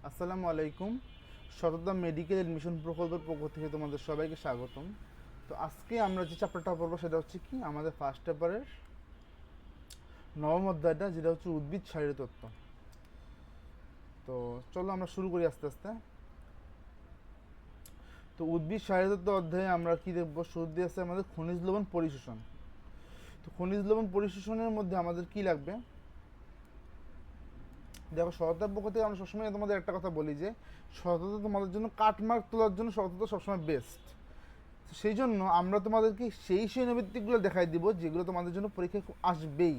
আসসালামু আলাইকুম। শতদ্দা medical admission প্রকল্পের পক্ষ থেকে তোমাদের সবাইকে স্বাগতম। তো আজকে আমরা যে চ্যাপ্টারটা পড়বো সেটা হচ্ছে কি আমাদের ফার্স্ট পেপারের নবম অধ্যায়টা, যেটা হচ্ছে উদ্ভিদ শারীরতত্ত্ব। তো চলো আমরা শুরু করি আস্তে আস্তে। তো উদ্ভিদ শারীরতত্ত্ব অধ্যায়ে আমরা কি দেখবো, শুরুতে আছে আমাদের খনিজ লবণ পরিশোষণ। তো খনিজ লবণ পরিশোষণের মধ্যে আমাদের কি লাগবে, দেখো সততার পক্ষ থেকে আমরা সবসময় তোমাদের একটা কথা বলি যে সততা তোমাদের জন্য কাটমার্ক তোলার জন্য সততা সবসময় বেস্ট। সেই জন্য আমরা তোমাদেরকে সেই নৈমিত্তিকগুলো দেখাই দিব যেগুলো তোমাদের জন্য পরীক্ষায় আসবেই।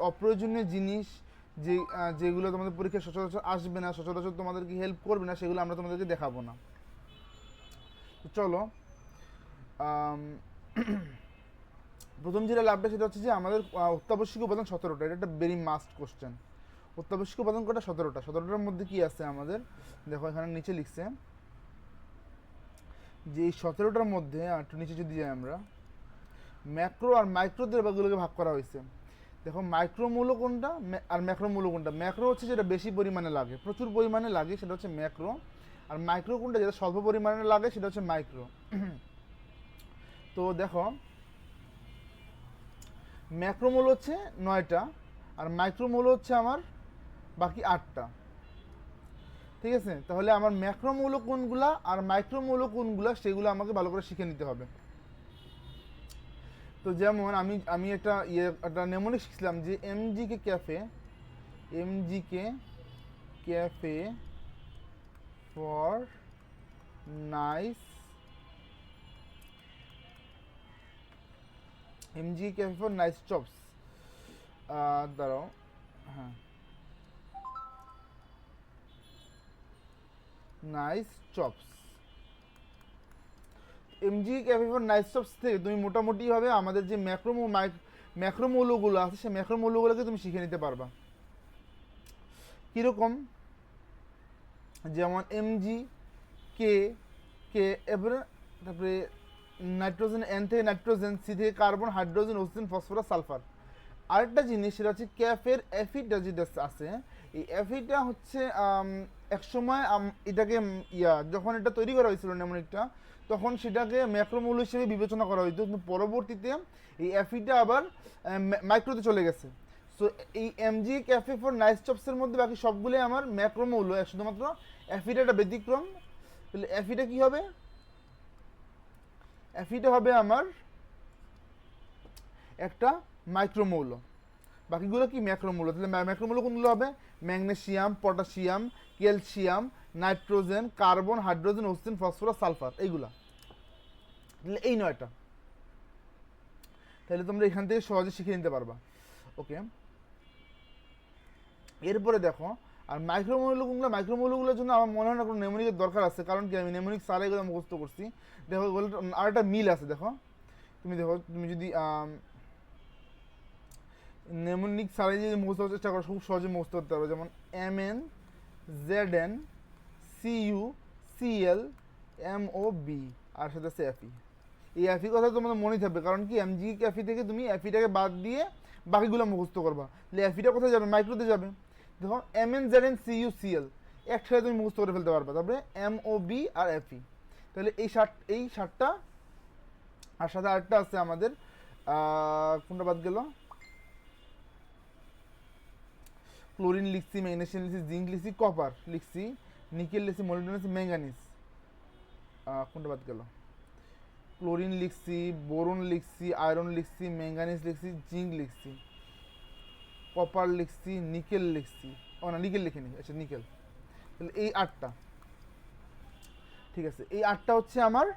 অপ্রয়োজনীয় জিনিস যেগুলো তোমাদের পরীক্ষায় সচরাচর আসবে না, সচরাচর তোমাদেরকে হেল্প করবে না, সেগুলো আমরা তোমাদেরকে দেখাবো না। তো চলো, প্রথম যেটা লাগবে সেটা হচ্ছে যে আমাদের অত্যাবশ্যকীয় উপাদান 17টা। এটা একটা ভেরি মাস্ট কোশ্চেন। অত্যাবশ্যকীয় উপাদান কটা? 17টার মধ্যে কি আছে আমাদের, দেখো এখানে নিচে লিখছে যে এই 17টার মধ্যে একটু নিচে যদি যাই আমরা, ম্যাক্রো আর মাইক্রো দ্রব্যগুলোকে ভাগ করা হয়েছে। দেখো মাইক্রোমূল্য কোনটা আর ম্যাক্রোমূল্য কোনটা। ম্যাক্রো হচ্ছে যেটা বেশি পরিমাণে লাগে, প্রচুর পরিমাণে লাগে, সেটা হচ্ছে ম্যাক্রো। আর মাইক্রো কোনটা, যেটা স্বল্প পরিমাণে লাগে, সেটা হচ্ছে মাইক্রো। তো দেখো ম্যাক্রোমূল হচ্ছে 9টা আর মাইক্রোমূল হচ্ছে আমার বাকি 8টা। ঠিক আছে, তাহলে আমার ম্যাক্রোমূল কোনগুলা আর মাইক্রোমূল কোনগুলা সেগুলো আমাকে ভালো করে শিখে নিতে হবে। তো যেমন আমি একটা নেমোনিক শিখছিলাম যে MG K cafe for nice, chops. দাঁড়াও, হ্যাঁ, nice chops. MG cafe for nice chops থেকে তুমি মোটামুটিভাবে আমাদের যে ম্যাক্রোমৌলগুলো আছে সেই ম্যাক্রোমৌলগুলোকে তুমি শিখে নিতে পারবা। কীরকম, যেমন এমজি কে কে এবারে, তারপরে নাইট্রোজেন, এন থেকে নাইট্রোজেন, সি থেকে carbon, hydrogen, oxygen, phosphorus, sulphur. আরেকটা জিনিস সেটা হচ্ছে ক্যাফের অ্যাফিডটা যেটা আছে, এই অ্যাফিডটা হচ্ছে একসময় এটাকে যখন এটা তৈরি করা হয়েছিল নেমোনিকটা, তখন সেটাকে ম্যাক্রোমৌল হিসেবে বিবেচনা করা হইতো, কিন্তু পরবর্তীতে এই অ্যাফিডটা আবার মাইক্রোতে চলে গেছে। সো এই এমজি ক্যাফে ফর নাইস চপসের মধ্যে বাকি সবগুলোই আমার ম্যাক্রোমৌল, শুধুমাত্র অ্যাফিডা একটা ব্যতিক্রম। তাহলে অ্যাফিডা কি হবে, অ্যাফিডা হবে আমার একটা মাইক্রোমৌল, বাকিগুলো কি ম্যাক্রোমৌল। তাহলে ম্যাক্রোমৌল কোনগুলো হবে, magnesium, potassium, calcium, nitrogen, carbon, hydrogen, oxygen, phosphorus, sulphur, এইগুলা। তাহলে এই 9টা, তাহলে তোমরা এখান থেকে সহজে শিখে নিতে পারবা। ওকে, এরপরে দেখো আর মাইক্রোমৌলগুলোর জন্য আমার মনে হয় না কোনো নেমোনিকের দরকার আছে, কারণ কি আমি নেমোনিক সারা এগুলো মুখস্থ করছি। দেখো এগুলো আর একটা মিল আছে। দেখো তুমি যদি নেমোনিক সারাই যদি মুখস্থ করার চেষ্টা করো, খুব সহজে মুখস্থ করতে পারবে। যেমন MnZnCuCl MOB আর সাথে আছে Fe। এই এফি কথা তোমাদের মনে থাকবে, কারণ কি এমজি এফি থেকে তুমি এফিটাকে বাদ দিয়ে বাকিগুলো মুখস্থ করবা। তাহলে এফিটা কোথায় যাবে, মাইক্রোতে যাবে। দেখো MnZnCuCl একসাথে তুমি মুখস্থ করে ফেলতে পারবা। তারপরে MOB আর Fe। তাহলে এই 7টা, আর সাথে আরেকটা আছে আমাদের, কোনটা বাদ গেল, ক্লোরিন লিখছি, ম্যাগনেসিয়াম লিখছি, জিঙ্ক লিখছি, কপার লিখছি, নিকেল লিখছি, মোলিবডেনাম লিখছি, ম্যাঙ্গানিজ। কোনটা বাদ গেল, ক্লোরিন লিখছি, বোরন লিখছি, আয়রন লিখছি, ম্যাঙ্গানিজ লিখছি, জিঙ্ক লিখছি, কপার লিখছি, নিকেল লিখছি। ও না, নিকেল লিখিনি, আচ্ছা নিকেল। তাহলে এই 8টা, ঠিক আছে। এই 8টা হচ্ছে আমার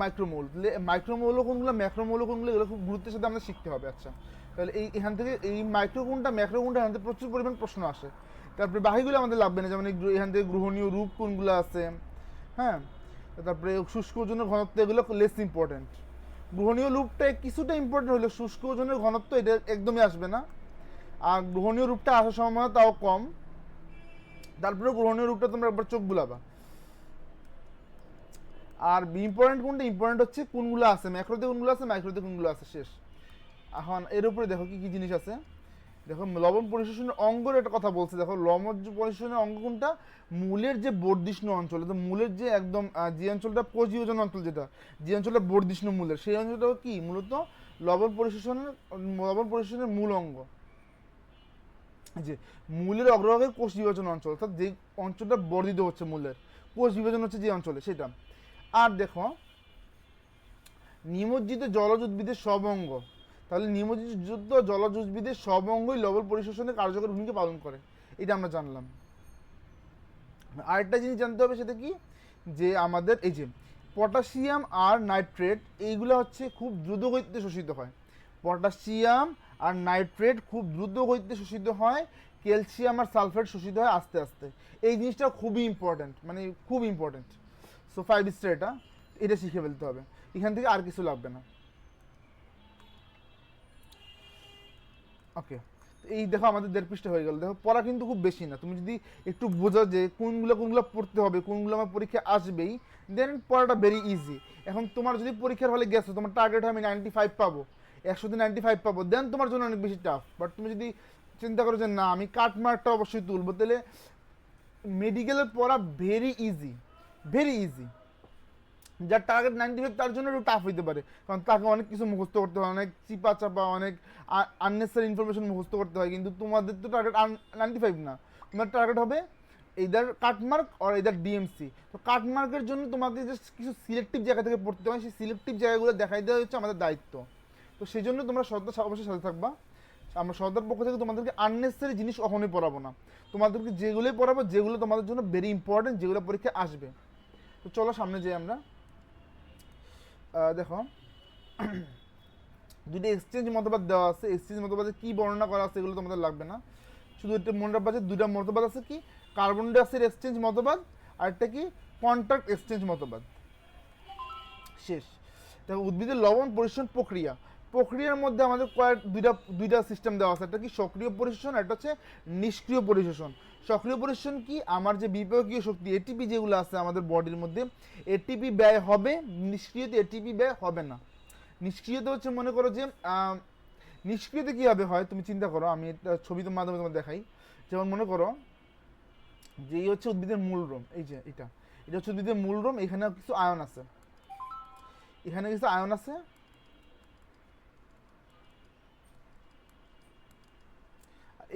মাইক্রোমৌল। তাহলে মাইক্রোমৌল কোনগুলো, ম্যাক্রোমৌল কোনগুলো, এগুলো খুব গুরুত্বের সাথে আমাদের শিখতে হবে। আচ্ছা, তাহলে এখান থেকে এই মাইক্রো কোনটা, ম্যাক্রো কোনটা, এখান থেকে প্রচুর পরিমাণ প্রশ্ন আসে। তারপরে বাকিগুলো আমাদের লাগবে না, যেমন এখান থেকে গ্রহণীয় রূপ কোনগুলো আছে, হ্যাঁ, তারপরে শুষ্ক ওজনের ঘনত্ব, এগুলো লেস ইম্পর্টেন্ট। গ্রহণীয় রূপটা কিছুটা ইম্পর্টেন্ট হলে শুষ্ক ওজনের ঘনত্ব এটা একদমই আসবে না, আর গ্রহণীয় রূপটা আসার সম্ভাবনা তাও কম। তারপরে গ্রহণীয় রূপটা তোমরা একবার চোখ বুলাবা। আর ইম্পর্টেন্ট কোনটা, ইম্পর্টেন্ট হচ্ছে কোনগুলো আছে ম্যাক্রোতে, কোনগুলো আছে মাইক্রোতে, কোনগুলো আছে, শেষ। এখন এর উপরে দেখো কি কি জিনিস আছে। দেখো লবণ পরিশোষণের অঙ্গের একটা কথা বলছে, দেখো লবণ পরিশোষণের অঙ্গ কোনটা, মূলের যে বর্ধিষ্ণু অঞ্চল, তো মূলের যে একদম যে অঞ্চলটা কোষবিভাজন অঞ্চল, যেটা যে অঞ্চলটা বর্ধিষ্ণু মূলের, সেই অঞ্চলটা কি মূলত লবণ পরিশোষণের মূল অঙ্গ, যে মূলের অগ্রভাগের কোষ বিভাজন অঞ্চল, অর্থাৎ যে অঞ্চলটা বর্ধিত হচ্ছে মূলের কোষ বিভাজন হচ্ছে যে অঞ্চলে সেটা। আর দেখো নিমজ্জিত জলজ উদ্ভিদের সব অঙ্গ, তাহলে নিমজ্জিত জলজ উদ্ভিদের সব অঙ্গই লবণ পরিশোষণে কার্যকর ভূমিকা পালন করে, এটা আমরা জানলাম। আরেকটা জিনিস জানতে হবে, সেটা কি, যে আমাদের এই যে পটাশিয়াম আর নাইট্রেট এইগুলো হচ্ছে খুব দ্রুত গতিতে শোষিত হয়, পটাশিয়াম আর নাইট্রেট খুব দ্রুত গতিতে শোষিত হয়, ক্যালসিয়াম আর সালফেট শোষিত হয় আস্তে আস্তে। এই জিনিসটা খুবই ইম্পর্ট্যান্ট, মানে খুব ইম্পর্ট্যান্ট। সো 5 স্টার এটা, এটা শিখে ফেলতে হবে, এখান থেকে আর কিছু লাগবে না। ওকে, এই দেখো আমাদের 1.5 পৃষ্ঠা হয়ে গেল। দেখো পড়া কিন্তু খুব বেশি না, তুমি যদি একটু বোঝো যে কোনগুলো পড়তে হবে, কোনগুলো আমার পরীক্ষা আসবেই, দেন পড়াটা ভেরি ইজি। এখন তোমার যদি পরীক্ষার হলে গেছো, তোমার টার্গেট হয় আমি 95 পাবো, 100তে 95 পাবো, দেন তোমার জন্য অনেক বেশি টাফ। বাট তুমি যদি চিন্তা করো যে না আমি কাটমার্কটা অবশ্যই তুলবো, তাহলে মেডিকেলের পড়া ভেরি ইজি, ভেরি ইজি। যার টার্গেট 95 তার জন্য একটু টাফ হইতে পারে, কারণ তাকে অনেক কিছু মুখস্থ করতে হয়, অনেক চিপা চাপা, অনেক আননেসারি ইনফরমেশন মুখস্থ করতে হয়। কিন্তু তোমাদের তো টার্গেট 95 না, তোমার টার্গেট হবে এইদার কাটমার্ক আর এইদার ডিএমসি। তো কাটমার্কের জন্য তোমাকে জাস্ট কিছু সিলেক্টিভ জায়গা থেকে পড়তে হয়, সেই সিলেক্টিভ জায়গাগুলো দেখাই দেওয়া হচ্ছে আমাদের দায়িত্ব। তো সেই জন্য তোমরা অবশ্যই সাথে থাকবা। আমরা সরকার পক্ষ থেকে তোমাদেরকে আননেসারি জিনিস কখনোই পড়াবো না, তোমাদেরকে যেগুলোই পড়াবো যেগুলো তোমাদের জন্য ভেরি ইম্পর্টেন্ট, যেগুলো পরীক্ষা আসবে। তো চলো সামনে যাই আমরা। দেখো দুটো এক্সচেঞ্জ মতবাদ দেওয়া আছে, এক্সচেঞ্জ মতবাদে কি বর্ণনা করা আছে এগুলো তোমাদের লাগবে না, শুধু একটা মনে রাখবা যে দুটা মতবাদ আছে, কি কার্বন ডাইঅক্সাইড এক্সচেঞ্জ মতবাদ আর একটা কি কন্ট্রাক্ট এক্সচেঞ্জ মতবাদ। শেষ। দেখো উদ্ভিদের লবণ পরিশোষণ প্রক্রিয়ার মধ্যে আমাদের দুইটা সিস্টেম দেওয়া আছে, একটা কি সক্রিয় পরিশোষণ, একটা হচ্ছে নিষ্ক্রিয় পরিশোষণ। সক্রিয় পরিশোষণ কি, আমার যে বিপাকীয় শক্তি এটিপি যেগুলো আছে আমাদের বডির মধ্যে, এটিপি ব্যয় হবে, নিষ্ক্রিয়তে এটিপি ব্যয় হবে না। নিষ্ক্রিয়তে হচ্ছে মনে করো যে নিষ্ক্রিয়তে কীভাবে হয় তুমি চিন্তা করো, আমি একটা ছবির মাধ্যমে তোমার দেখাই। যেমন মনে করো যে এই হচ্ছে উদ্ভিদের মূল রোম, এই যে এটা হচ্ছে উদ্ভিদের মূল রোম, এখানে কিছু আয়ন আছে, এখানে কিছু আয়ন আছে,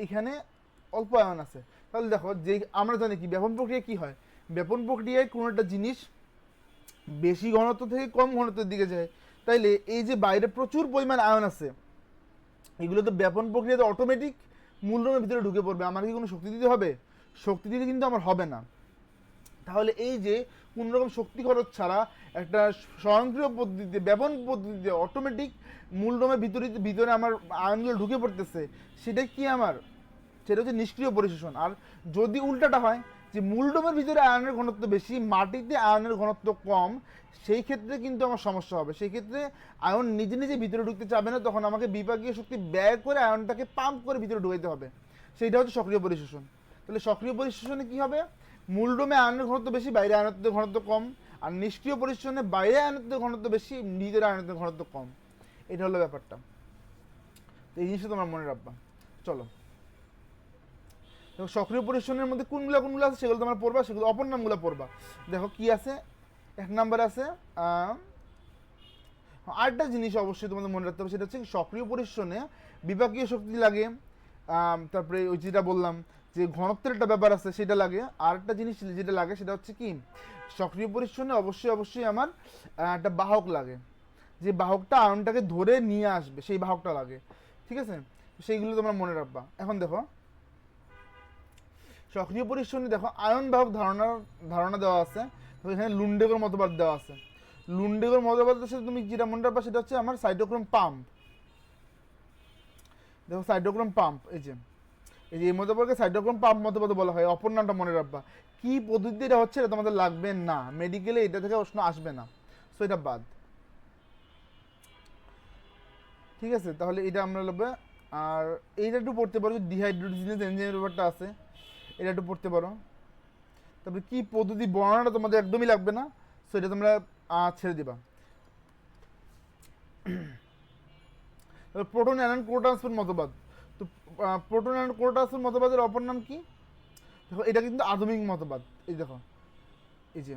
এখানে অল্প আয়ন আছে। তাহলে দেখো যে আমরা জানি কি ব্যাপন প্রক্রিয়া কি হয়, ব্যাপন প্রক্রিয়ায় কোনো একটা জিনিস বেশি ঘনত্ব থেকে কম ঘনত্বের দিকে যায়, তাইলে এই যে বাইরে প্রচুর পরিমাণ আয়ন আছে, এগুলো তো ব্যাপন প্রক্রিয়াতে অটোমেটিক মূলরোমের ভিতরে ঢুকে পড়বে, আমার কি কোনো শক্তি দিতে হবে? শক্তি দিতে কিন্তু আমার হবে না। তাহলে এই যে কোনো রকম শক্তি খরচ ছাড়া একটা স্বয়ংক্রিয় পদ্ধতিতে, ব্যাপন পদ্ধতিতে অটোমেটিক মূলরোমের ভিতরে আমার আয়নগুলো ঢুকে পড়তেছে, সেটা কি আমার, সেটা হচ্ছে নিষ্ক্রিয় পরিশোষণ। আর যদি উল্টাটা হয় যে মূলডোমের ভিতরে আয়নের ঘনত্ব বেশি, মাটিতে আয়নের ঘনত্ব কম, সেই ক্ষেত্রে কিন্তু আমার সমস্যা হবে। সেই ক্ষেত্রে আয়ন নিজে নিজে ভিতরে ঢুকতে চাবে না, তখন আমাকে বিপাকীয় শক্তি ব্যয় করে আয়নটাকে পাম্প করে ভিতরে ঢুকাইতে হবে, সেইটা হচ্ছে সক্রিয় পরিশোষণ। তাহলে সক্রিয় পরিশোষণে কি হবে, মূলডোমে আয়নের ঘনত্ব বেশি, বাইরে আয়নের ঘনত্ব কম। আর নিষ্ক্রিয় পরিশোষণে বাইরে আয়নের ঘনত্ব বেশি, ভিতরে আয়নের ঘনত্ব কম। এটা হলো ব্যাপারটা। তো এই জিনিসটা তোমরা মনে রাখবা। চলো সক্রিয় পরিশোষণের মধ্যে কোনগুলো আছে সেগুলো তোমরা পড়বা, সেগুলো অপর নামগুলো পড়বা। দেখো কি আছে, 1 নম্বর আছে আরেকটা জিনিস অবশ্যই তোমাদের মনে রাখতে হবে, সেটা হচ্ছে সক্রিয় পরিশোষণে বিপাকীয় শক্তি লাগে, তারপরে ওই যেটা বললাম যে ঘনত্বের একটা ব্যাপার আছে সেটা লাগে। আর একটা জিনিস যেটা লাগে সেটা হচ্ছে কি, সক্রিয় পরিশোষণে অবশ্যই আমার একটা বাহক লাগে, যে বাহকটা আয়নটাকে ধরে নিয়ে আসবে, সেই বাহকটা লাগে। ঠিক আছে, সেইগুলো তোমরা মনে রাখবা। এখন দেখো সক্রিয় পরিশোষণে দেখো আয়ন বাহক ধারণা দেওয়া আছে, তো এখানে লুন্ডেগর মতবাদ দেওয়া আছে। লুন্ডেগর মতবাদের সাথে তুমি যেটা মনে রাখবা সেটা হচ্ছে আমার সাইটোক্রোম পাম্প। দেখো সাইটোক্রোম পাম্প, এই মতবাদকে সাইটোক্রোম পাম্প মতবাদ বলা হয়, অপর নামটা মনে রাখবা। কি পদ্ধতিতে এটা হচ্ছে এটা তোমাদের লাগবে না, মেডিকেলে এটা থেকে প্রশ্ন আসবে না, সো এটা বাদ। ঠিক আছে, তাহলে এটা আমরা লাগবে। আর এইটা একটু পড়তে পারো, ডিহাইড্রোজিনেজ এনজাইমের ব্যাপারটা আছে, এটা একটু পড়তে পারো। তারপরে কি পদ্ধতি বর্ণনাটা তোমাদের একদমই লাগবে না, সো এটা তোমরা ছেড়ে দিবা। প্রোটন অ্যানন কোট্রান্সফার মতবাদ, তো তো প্রোটন অ্যান্ড কোটাসের মতবাদের অপর নাম কি? দেখো এটা কিন্তু আধুনিক মতবাদ। এই দেখো এই যে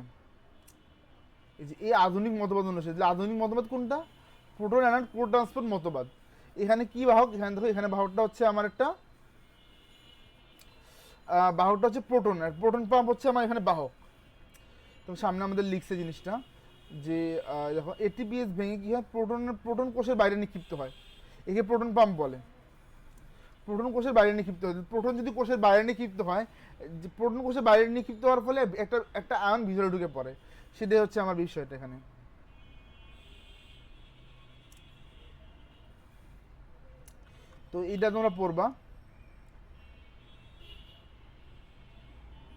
এই আধুনিক মতবাদ অনুসারে আধুনিক মতবাদ কোনটা? প্রোটন অ্যান্ড কোট্রান্সপোর্ট মতবাদ। এখানে কি বাহক? এখানে দেখো এখানে বাহকটা হচ্ছে আমার একটা বাহকটা হচ্ছে প্রোটন, আর প্রোটন পাম্প হচ্ছে আমার এখানে বাহক। তো সামনে আমাদের লিখছে জিনিসটা যে দেখো এটিপিএস ভেঙে কি হয়, প্রোটন কোষের বাইরে নিক্ষিপ্ত হয়, একে প্রোটন পাম্প বলে। প্রোটন কোষের বাইরে নিক্ষিপ্ত হয়, প্রোটন যদি কোষের বাইরে নিক্ষিপ্ত হয়, যে প্রোটন কোষের বাইরে নিক্ষিপ্ত হওয়ার ফলে একটা আয়ন ভিতরে ঢুকে পড়ে, সেটাই হচ্ছে আমার বিষয়টা এখানে। তো এটা তোমরা পড়বা,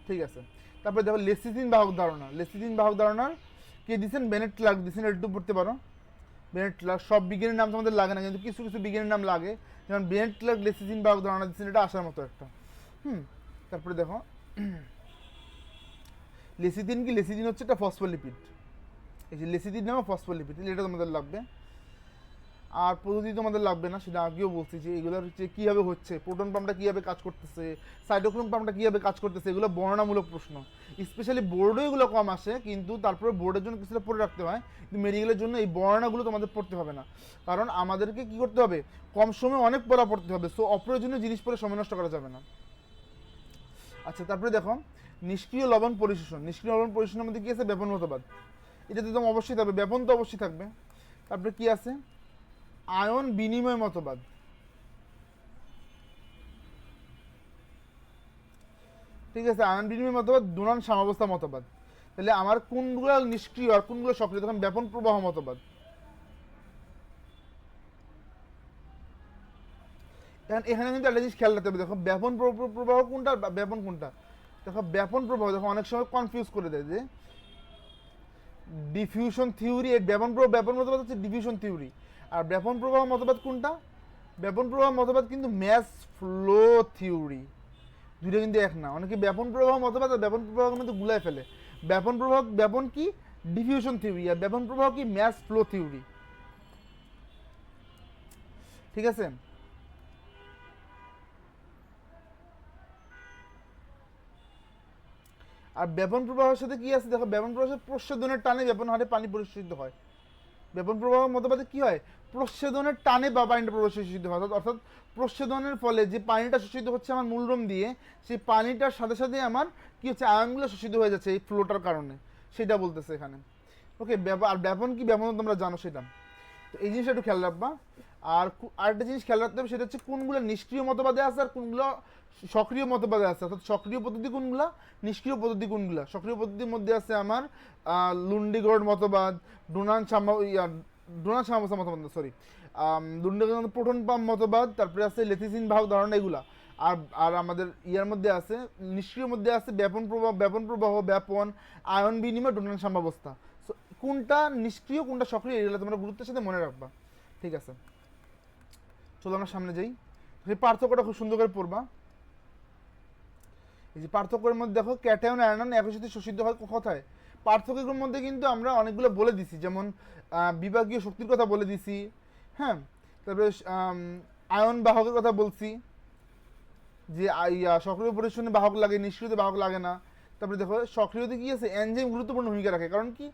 ঠিক আছে। তারপরে দেখো লেসিথিন বাহক ধারণা। লেসিথিন বাহক ধারণার কে দিচ্ছেন? বেনেট ক্লার্ক দিচ্ছেন। একটু পড়তে পারো বেনেট ক্লার্ক। সব বিজ্ঞানীর নাম তোমাদের লাগে না, কিন্তু কিছু কিছু বিজ্ঞানীর নাম লাগে, যেমন বেনেট ক্লার্ক লেসিথিন বাহক ধারণা দিচ্ছেন, এটা আসার মতো একটা। তারপরে দেখো লেসিথিন কি? লেসিথিন হচ্ছে একটা ফসফোলিপিড। এই যে লেসিথিন নামে ফসফোলিপিড, এটা তোমাদের লাগবে। আর পদ্ধতি তোমাদের লাগবে না, সেটা আগেও বলছি যে এগুলোর হচ্ছে কীভাবে হচ্ছে, প্রোটন পাম্পটা কীভাবে কাজ করতেছে, সাইটোক্রোম পাম্পটা কীভাবে কাজ করতেছে, এগুলো বর্ণনামূলক প্রশ্ন। স্পেশালি বোর্ডেও এগুলো কম আসে, কিন্তু তারপরে বোর্ডের জন্য কিছুটা পড়ে রাখতে হয়, কিন্তু মেডিকেলের জন্য এই বর্ণনাগুলো তোমাদের পড়তে হবে না, কারণ আমাদেরকে কী করতে হবে, কম সময়ে অনেক পড়া পড়তে হবে। সো অপ্রয়োজনীয় জিনিস পড়ে সময় নষ্ট করা যাবে না। আচ্ছা, তারপরে দেখো নিষ্ক্রিয় লবণ পরিশোষণ। নিষ্ক্রিয় লবণ পরিশোষণের মধ্যে কী আছে? ব্যাপন মতবাদ। এটাতে তো অবশ্যই থাকবে, ব্যাপন তো অবশ্যই থাকবে। তারপরে কী আছে? আয়ন বিনিময় মতবাদ। ঠিক আছে, আয়ন বিনিময় মতবাদ, ডোনান সাম্যাবস্থা মতবাদ। তাহলে আমার কোনগুলো নিষ্ক্রিয় আর কোনগুলো সক্রিয়? তখন ব্যাপন প্রবাহ মতবাদ। এখানে কিন্তু একটা জিনিস খেয়াল রাখতে হবে, দেখো ব্যাপন প্রবাহ কোনটা আর ব্যাপন কোনটা। দেখো ব্যাপন প্রবাহ দেখো অনেক সময় কনফিউজ করে দেয় যে ডিফিউশন থিওরি, এর ব্যাপন মতবাদ হচ্ছে ডিফিউশন থিওরি। আর ব্যাপন প্রবাহ মতবাদ কোনটা? ব্যাপন প্রবাহ মতবাদ কিন্তু ম্যাস ফ্লো থিওরি। দুটো কিন্তু এক না, অনেকে ব্যাপন প্রবাহ মতবাদ আর ব্যাপন প্রবাহ কিন্তু গুলায় ফেলে। ব্যাপন কি? ডিফিউশন থিওরি, আর ব্যাপন প্রবাহ কি? Mass flow theory. ঠিক আছে। আর ব্যাপন প্রবাহের সাথে কি আছে? দেখো ব্যাপন প্রবাহের প্রচ্ছদনের টানে ব্যাপন হারে পানি পরিশোধিত হয়। ব্যাপন প্রবাহ মতবাদে কি হয়? প্রচ্ছদনের টানে বা পানিটা প্রশোষিত হয়, অর্থাৎ প্রচ্ছদনের ফলে যে পানিটা শোষিত হচ্ছে আমার মূলরোম দিয়ে, সেই পানিটার সাথে সাথে আমার কি হচ্ছে? আয়নগুলো শোষিত হয়ে যাচ্ছে এই ফ্লোটার কারণে, সেটা বলতেছে এখানে। ওকে, আর ব্যাপন কি? ব্যাপন তোমরা জানো সেটা। তো এই জিনিসটা একটু খেয়াল রাখবা। আর আরেকটা জিনিস খেয়াল রাখতে হবে, সেটা হচ্ছে কোনগুলো নিষ্ক্রিয় মতবাদে আছে আর কোনগুলো সক্রিয় মতবাদে আছে। অর্থাৎ সক্রিয় পদ্ধতি কোনগুলা, নিষ্ক্রিয় পদ্ধতি কোনগুলা। সক্রিয় পদ্ধতির মধ্যে আছে আমার লুন্ডিগড় মতবাদ, ডোনান সাম্যাবস্থা মতবাদ, সরি লুন্ডিগড় প্রোটন পাম্প মতবাদ, তারপরে আছে লেথিসিন বাহক ধারণা, এগুলা। আর আর আমাদের ইয়ার মধ্যে আছে নিষ্ক্রিয় মধ্যে আছে ব্যাপন প্রবাহ, ব্যাপন, আয়ন বিনিময়, ডোনান সাম্যাবস্থা। সো কোনটা নিষ্ক্রিয় কোনটা সক্রিয়, এগুলো তোমরা গুরুত্বের সাথে মনে রাখবা। ঠিক আছে, চলো আমরা সামনে যাই। এই পার্থক্যটা খুব সুন্দর করে পড়বা। এই যে পার্থক্যের মধ্যে দেখো ক্যাটায়ন অ্যানায়ন একই সাথে শোষিত হয় কোথায়? পার্থক্যের মধ্যে কিন্তু আমরা অনেকগুলো বলে দিছি, যেমন বিভাগীয় শক্তির কথা বলে দিছি, হ্যাঁ। তারপরে আয়ন বাহকের কথা বলছি, যে সক্রিয় পরিশোষণে বাহক লাগে, নিষ্ক্রিয়তে বাহক লাগে না। তারপরে দেখো সক্রিয়তে কি আছে? এনজাইম গুরুত্বপূর্ণ ভূমিকা রাখে, কারণ কি?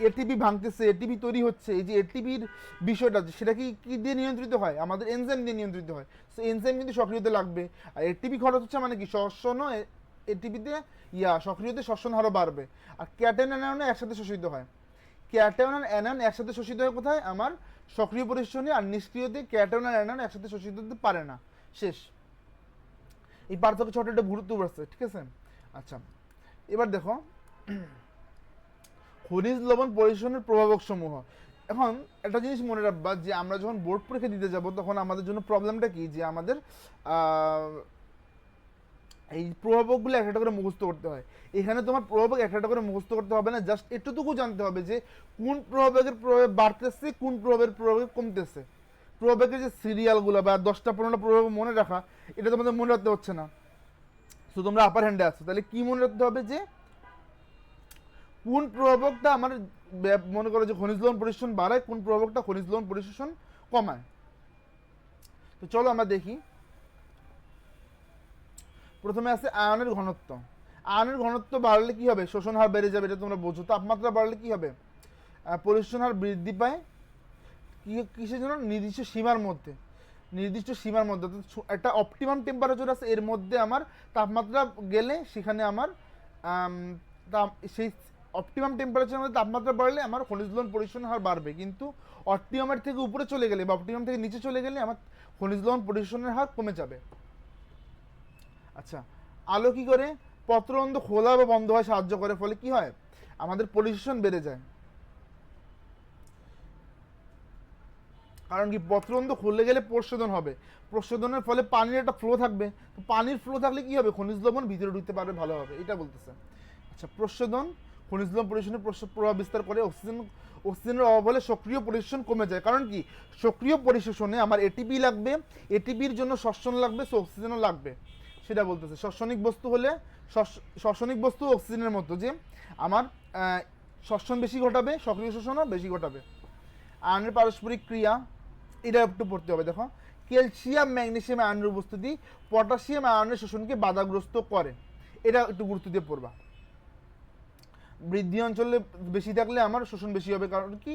এটিপি ভাঙতেছে, এটিপি তৈরি হচ্ছে, এই যে এটিপির বিষয়টা সেটা কি দিয়ে নিয়ন্ত্রিত হয়? আমাদের এনজাইম দিয়ে নিয়ন্ত্রিত হয়। সো এনজাইম কিন্তু সক্রিয়তে লাগবে। আর এটিপি খরচ হচ্ছে মানে কি? শ্বসনও এটিপিতে সক্রিয়তে শ্বসন হারও বাড়বে। আর ক্যাটায়ন অ্যানায়নে একসাথে শোষিত হয়। ক্যাটায়ন আর অ্যানায়ন একসাথে শোষিত হয় কোথায়? আমার সক্রিয় পরিশোষণে। আর নিষ্ক্রিয়তে ক্যাটায়ন আর অ্যানায়ন একসাথে শোষিত হতে পারে না। শেষ। এই পার্থক্য ছোট একটা গুরুত্ব আছে, ঠিক আছে। আচ্ছা, এবার দেখো খনিজ লবণ পরিশোষণের প্রভাবক সমূহ। এখন একটা জিনিস মনে রাখবা, যে আমরা যখন বোর্ড পরীক্ষা দিতে যাব তখন আমাদের জন্য প্রবলেমটা কি, যে আমাদের এই প্রভাবকগুলো একটা করে মুখস্থ করতে হয়। এখানে তোমার প্রভাবক একটা করে মুখস্থ করতে হবে না, জাস্ট এটুকু জানতে হবে যে কোন প্রভাবকের প্রভাবে বাড়তেছে, কোন প্রভাবের প্রভাবে কমতেছে। প্রভাবকের যে সিরিয়ালগুলো বা 10টা-15টা প্রভাব মনে রাখা, এটা তোমাদের মনে রাখতে হচ্ছে না। তো তোমরা আপার হ্যান্ডে আছো, তাহলে কি মনে রাখতে হবে? যে কোন প্রভাবকটা আমার মনে করো যে খনিজ লবণ পরিশোষণ বাড়ায়, কোন প্রভাবকটা খনিজ লবণ পরিশোষণ কমায়। তো চলো আমরা দেখি প্রথমে আছে আয়নের ঘনত্ব। আয়নের ঘনত্ব বাড়লে কি হবে? শোষণ হার বেড়ে যাবে, এটা তোমরা বোঝো। তাপমাত্রা বাড়লে কি হবে? পরিশোষণ হার বৃদ্ধি পায়। কিসের জন্য? নির্দিষ্ট সীমার মধ্যে, নির্দিষ্ট সীমার মধ্যে। একটা অপটিমাম টেম্পারেচার আছে, এর মধ্যে আমার তাপমাত্রা গেলে সেখানে আমার সেই অপটিমাম টেম্পারেচারের মধ্যে তাপমাত্রা বাড়লে আমার খনিজ লবণ পরিশোষণ হার বাড়বে, কিন্তু অপটিমামের থেকে উপরে চলে গেলে বা অপটিমাম থেকে নিচে চলে গেলে আমার খনিজ লবণ পরিশোষণের হার কমে যাবে। আচ্ছা, আলো কি করে? পত্ররন্ধ্র খোলা বা বন্ধ হয় সাহায্য করে, ফলে কি হয়? আমাদের পরিশোষণ বেড়ে যায়। কারণ কি? পত্ররন্ধ্র খুলে গেলে প্রশোধন হবে, প্রশোধনের ফলে পানির একটা ফ্লো থাকবে। তো পানির ফ্লো থাকলে কি হবে? খনিজ লবণ ভিতরে ঢুকতে পারবে ভালোভাবে, এটা বলতেছে। আচ্ছা, প্রশোধন খনিজ লবণ পরিশোধনে প্রভাব বিস্তার করে। অক্সিজেনের অভাব হলে সক্রিয় পরিশোষণ কমে যায়। কারণ কি? সক্রিয় পরিশোষণে আমার এটিপি লাগবে, এটিপির জন্য শ্বসন লাগবে, সো অক্সিজেনও লাগবে, সেটা বলতেছে। শ্বসনিক বস্তু হলে শ্বসনিক বস্তু অক্সিজেনের মতো, যে আমার শ্বসন বেশি ঘটাবে, সক্রিয় শোষণও বেশি ঘটাবে। আয়নের পারস্পরিক ক্রিয়া, এটা একটু পড়তে হবে। দেখো, ক্যালসিয়াম ম্যাগনেসিয়াম আয়নের উপস্থিতি পটাশিয়াম আয়নের শোষণকে বাধাগ্রস্ত করে, এটা একটু গুরুত্ব দিয়ে পড়বা। বৃদ্ধি অঞ্চলে বেশি থাকলে আমার শোষণ বেশি হবে, কারণ কি?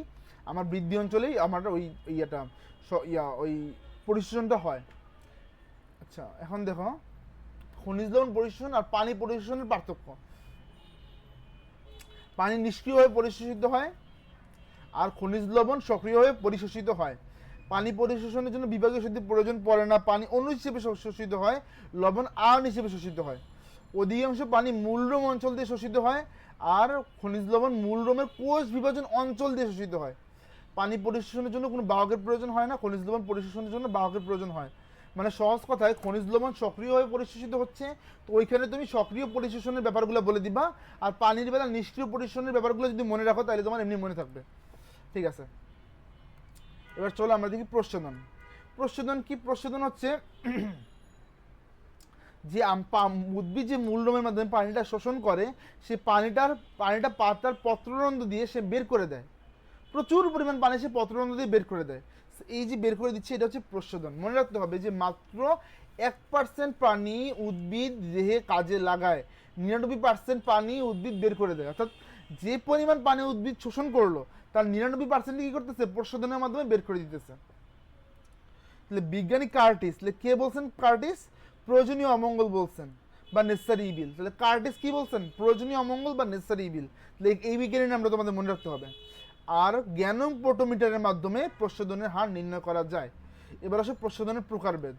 আমার বৃদ্ধি অঞ্চলেই আমার ওই ওই পরিশোষণটা হয়। আচ্ছা, এখন দেখো খনিজ লবণ পরিশোষণ আর পানি পরিশোষণের পার্থক্য। পানি নিষ্ক্রিয়ভাবে পরিশোষিত হয় আর খনিজ লবণ সক্রিয়ভাবে পরিশোষিত হয়। পানি পরিশোষণের জন্য বিভাগীয় শক্তির প্রয়োজন পড়ে না, পানি অণু হিসেবে শোষিত হয়, লবণ আয়ন হিসেবে শোষিত হয়। অধিকাংশ পানি মূলরোম অঞ্চল দিয়ে শোষিত হয় আর খনিজ লবণ মূলরোমের কোষ বিভাজন অঞ্চল দিয়ে শোষিত হয়। পানি পরিশোষণের জন্য কোনো বাহকের প্রয়োজন হয় না, খনিজ লবণ পরিশোষণের জন্য বাহকের প্রয়োজন হয়। মানে সহজ কথায়, খনিজ লবণ সক্রিয়ভাবে পরিশোষিত হচ্ছে, তো ওইখানে তুমি সক্রিয় পরিশোষণের ব্যাপারগুলো বলে দিবা, আর পানির বেলা নিষ্ক্রিয় পরিশোষণের ব্যাপারগুলো যদি মনে রাখো তাহলে তোমার এমনি মনে থাকবে। ঠিক আছে, এবার চলো আমরা দেখি প্রশোধন। প্রশোধন কি? প্রশোধন হচ্ছে যে উদ্ভিদ যে মূলরোমের মাধ্যমে পানিটা শোষণ করে, সে পানিটা পাতার পত্ররন্ধ্র দিয়ে সে বের করে দেয়। প্রচুর পরিমাণ পানি সে পত্ররন্ধ্র দিয়ে বের করে দেয়। এই যে বের করে দিচ্ছে, এটা হচ্ছে প্রশোধন। মনে রাখতে হবে যে মাত্র 1% পানি উদ্ভিদ দেহে কাজে লাগায়, 99% পানি উদ্ভিদ বের করে দেয়। অর্থাৎ যে পরিমাণ পানি উদ্ভিদ শোষণ করলো, তার 99% কি করতেছে? প্রশোধনের মাধ্যমে বের করে দিতেছে। তাহলে বিজ্ঞানী কার্টিস, কে বলছেন? কার্টিস প্রয়োজনীয় অমঙ্গল বলছেন বা নেসেসারি ইভিল। তাহলে কার্টিস কি বলছেন? প্রয়োজনীয় অমঙ্গল বা নেসেসারি ইভিল। তাহলে এই বিজ্ঞানী নামটা তোমাদের মনে রাখতে হবে। আর জ্ঞানম পোটোমিটারের মাধ্যমে প্রশোধনের হার নির্ণয় করা যায়। এবার আসে প্রশোধনের প্রকারভেদ।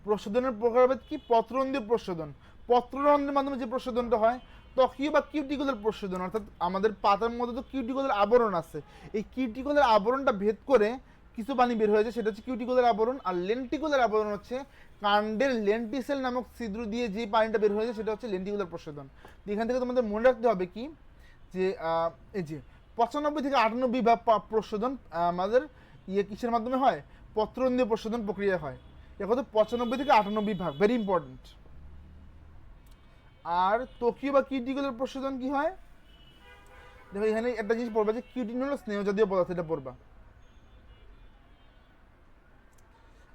প্রশোধনের প্রকারভেদ কি? পত্ররন্ধ্রীয় প্রশোধন, পত্ররন্ধ্রের মাধ্যমে যে প্রশোধনটা হয়। ত্বকীয় বা কিউটিকুলার প্রশোধন, অর্থাৎ আমাদের পাতার মধ্যে তো কিউটিকুলার আবরণ আছে, এই কিউটিকুলার আবরণটা ভেদ করে কিছু পানি বের হয়ে যায়, সেটা হচ্ছে কিউটিকুলার আবরণ। আর লেন্টিকুলার আবরণ হচ্ছে কাণ্ডের লেন্টিসেল নামক ছিদ্র দিয়ে যে পানিটা বের হয়ে যায়, সেটা হচ্ছে লেন্টিকুলার প্রশোধন। এখান থেকে তোমাদের মনে রাখতে হবে কি, যে এই যে 95 থেকে 98 ভাগ প্রশোধন আমাদের কিসের মাধ্যমে হয়? পত্ররন্ধ্রীয় প্রশোধন প্রক্রিয়া হয়। দেখো তো, 95 থেকে 98 ভাগ, ভেরি ইম্পর্টেন্ট। আর ত্বকীয় বা কিউটিকুলার প্রশোধন কি হয়? দেখো এখানে একটা জিনিস পড়বা, যে কিউটিন হলো স্নেহ জাতীয় পদার্থ, এটা পড়বা।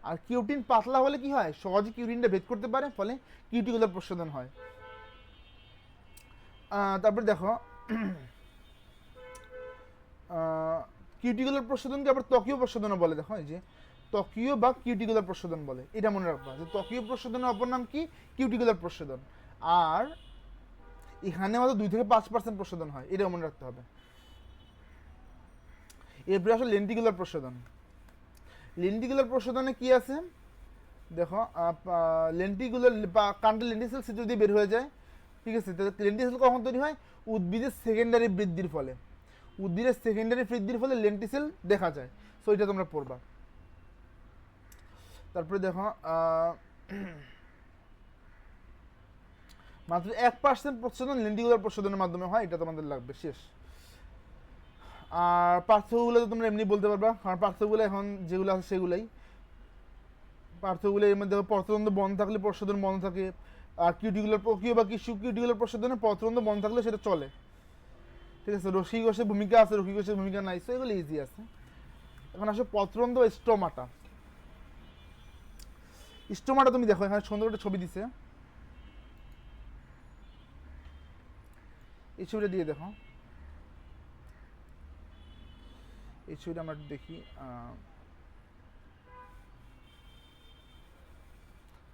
আর কিউটিন পাতলা হলে কি হয়? সহজে কিউটিনটা ভেদ করতে পারে, ফলে কিউটিকুলার প্রশোধন হয়। তারপরে দেখো, কিউটিকুলার প্রশোধনকে আবার ত্বকীয় প্রশোধনও বলে। দেখো এই যে ত্বকীয় বা কিউটিকুলার প্রশোধন বলে, এটা মনে রাখবা যে ত্বকীয় প্রশোধনের অপর নাম কি? কিউটিকুলার প্রশোধন। আর এখানে আমাদের 2 থেকে 5% প্রশোধন হয়, এটা মনে রাখতে হবে। এরপরে আসলে লেন্টিকুলার প্রশোধন। লেন্টিকুলার প্রশোধনে কি আছে? দেখো, লেন্টিকুলার কাণ্ডের লেন্টিসেল ছিদ্র দিয়ে বের হয়ে যায়। ঠিক আছে, লেন্টিসেল কখন তৈরি হয়? উদ্ভিদের সেকেন্ডারি বৃদ্ধির ফলে। উদ্ভিদের সেকেন্ডারি বৃদ্ধির ফলে লেন্টিসেল দেখা যায়, সো এটা তোমরা পড়বা। তারপরে দেখো, মাত্র 1% প্রশোধন লেন্টিকুলার প্রশোধনের মাধ্যমে হয়, এটা তোমাদের লাগবে, শেষ। আর পার্থক্যগুলো তো তোমরা এমনি বলতে পারবা, কারণ পার্থক্যগুলো এখন যেগুলো আছে সেগুলোই। পার্থক্যগুলো এর মধ্যে পত্ররন্ধ্র বন্ধ থাকলে প্রশোধন বন্ধ থাকে, আর কিউটিকুলার প্রক্রিয়া বা কিছু কিউটিকুলার প্রশোধনে পত্ররন্ধ্র বন্ধ থাকলে সেটা চলে। ঠিক আছে, রশ্মি কোষের ভূমিকা আছে, রশ্মি কোষের ভূমিকা নাই, সো এগুলো ইজি আছে। এখন আসলে পত্ররন্ধ্র স্টোমাটা। স্টোমাটা তুমি দেখো, এখানে সুন্দর একটা ছবি দিছে, এই ছবিটা দিয়ে দেখো, এই ছবিটা আমরা দেখি,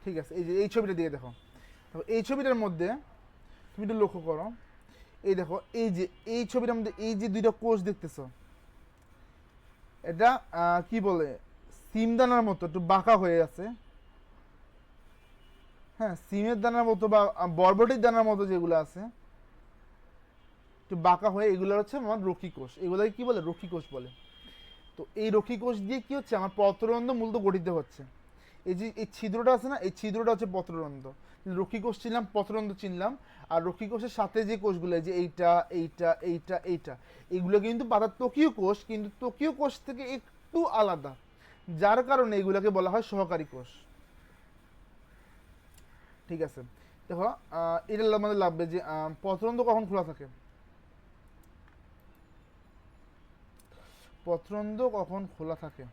ঠিক আছে, এই যে এই ছবিটা দিয়ে দেখো। তো এই ছবিটার মধ্যে তুমি একটু লক্ষ্য করো, এই দেখো, এই যে এই ছবিটার মধ্যে এই যে দুইটা কোষ দেখতেছো, এটা কি বলে, সিমদানার মতো একটু বাঁকা হয়ে আছে। হ্যাঁ, সিমের দানার মতো বা বরবটির দানার মতো যেগুলো আছে একটু বাঁকা হয়ে, এগুলো হচ্ছে আমার রক্ষী কোষ, এগুলোকে কি বলে, রক্ষী কোষ বলে। তো এই রক্ষী কোষ দিয়ে কি হচ্ছে, আমার পত্ররন্ধ্র মূলত গঠিত হচ্ছে। এই যে এই ছিদ্রটা আছে না, এই ছিদ্রটা হচ্ছে পত্ররন্ধ্র। রক্ষী কোষ চিনলাম, পত্ররন্ধ্র চিনলাম, আর রক্ষী কোষের সাথে যে কোষগুলো, যে এইটা এইটা এইটা এইটা, এগুলো কিন্তু পাতার ত্বকীয় কোষ, কিন্তু ত্বকীয় কোষ থেকে একটু আলাদা, যার কারণে এগুলোকে বলা হয় সহকারী কোষ। ঠিক আছে, দেখো, এটা আমাদের লাগবে যে পত্ররন্ধ্র কখন খোলা থাকে, পত্ররন্ধ্র কখন খোলা থাকে।